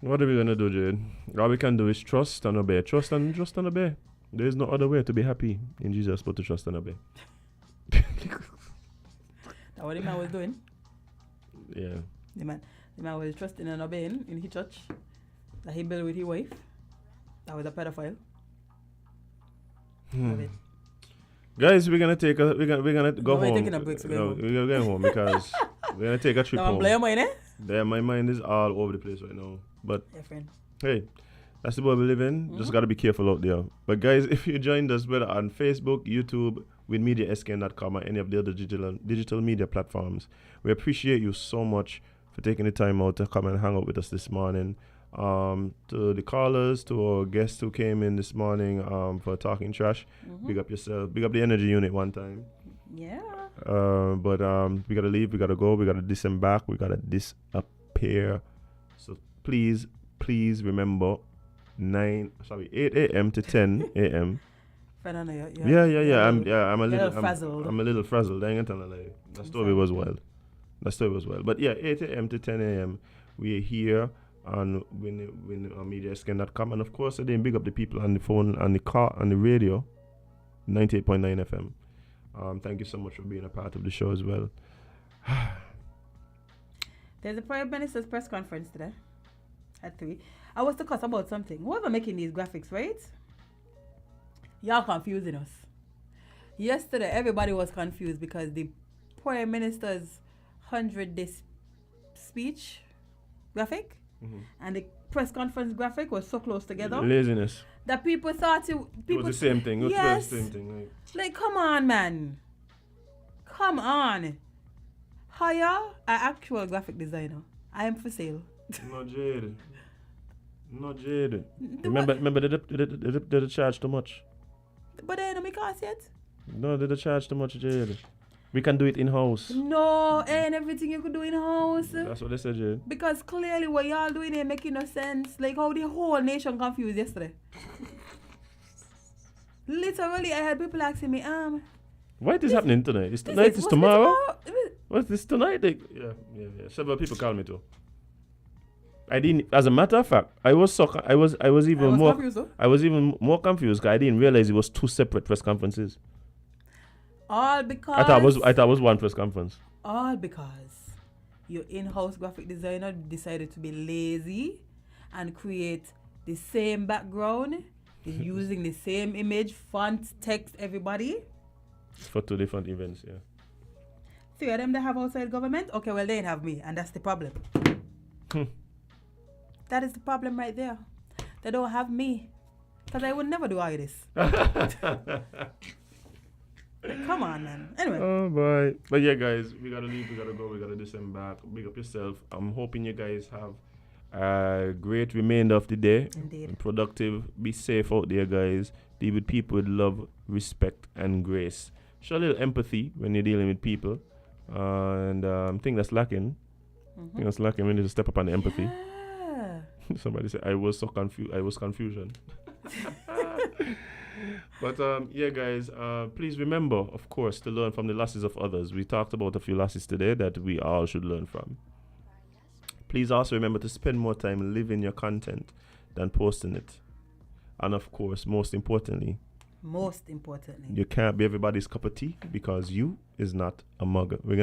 What are we going to do, Jade? All we can do is trust and obey. Trust and obey. There is no other way to be happy in Jesus but to trust and obey. That's what the man was doing. Yeah. The man was trusting and obeying in his church that he built with his wife. That was a pedophile. Guys, we're gonna go home. Taking a break, so No, we're going home because we're gonna take a trip home. Blame mine, eh? Yeah, my mind is all over the place right now. But yeah, friend. Hey, that's the world we live in. Just gotta be careful out there. But guys, if you joined us whether on Facebook, YouTube, with MediaSKN.com, or any of the other digital media platforms, we appreciate you so much for taking the time out to come and hang out with us this morning. To the callers, to our guests who came in this morning for Talking Trash. Big up yourself. Big up the energy unit one time. Yeah. But we gotta leave. We gotta go. We gotta disembark. We gotta disappear. So please remember 8 a.m. to 10 a.m. Yeah. I'm a little frazzled. I'm a little frazzled. I ain't gonna lie. That story was wild. But yeah, 8 a.m. to 10 a.m. We are here on MediaSKN.com, and of course, I didn't big up the people on the phone, on the car, on the radio, 98.9 FM. Thank you so much for being a part of the show as well. There's a Prime Minister's press conference today at 3. I was to cuss about something. Whoever making these graphics, right? Y'all confusing us. Yesterday, everybody was confused because the Prime Minister's 100-day speech graphic and the press conference graphic was so close together. Laziness. That people thought it was the same thing. Yes. It was the same thing. Like, come on, man. Come on. Hire an actual graphic designer. I am for sale. No Jade. Remember, did they charge too much? But they don't make cost yet. No, did they charge too much, Jade? We can do it in-house. No, ain't everything you could do in-house. That's what they said, Jade. Because clearly what y'all doing ain't making no sense. Like how the whole nation confused yesterday. Literally, I had people asking me, what is happening tonight? Is tonight? Is tomorrow? What's this tonight? Yeah. Several people called me too. I didn't. As a matter of fact, I was even more confused because I didn't realize it was 2 separate press conferences. All because I thought it was one press conference. All because your in-house graphic designer decided to be lazy and create the same background, is using the same image, font, text, everybody. For 2 different events, yeah. 3 of them that have outside government? Okay, well, they ain't have me, and that's the problem. That is the problem right there. They don't have me. Because I would never do all of this. Come on, man. Anyway. Oh, boy. But yeah, guys, we got to leave. We got to go. We got to disembark. Big up yourself. I'm hoping you guys have a great remainder of the day. Indeed. Productive. Be safe out there, guys. Deal with people with love, respect, and grace. Show a little empathy when you're dealing with people. And I think that's lacking. I think that's lacking. We need to step up on the empathy. Yeah. Somebody said, I was so confused. I was confusion. But yeah, guys, please remember, of course, to learn from the losses of others. We talked about a few losses today that we all should learn from. Please also remember to spend more time living your content than posting it. And of course, most importantly, you can't be everybody's cup of tea because you is not a mugger. We're gonna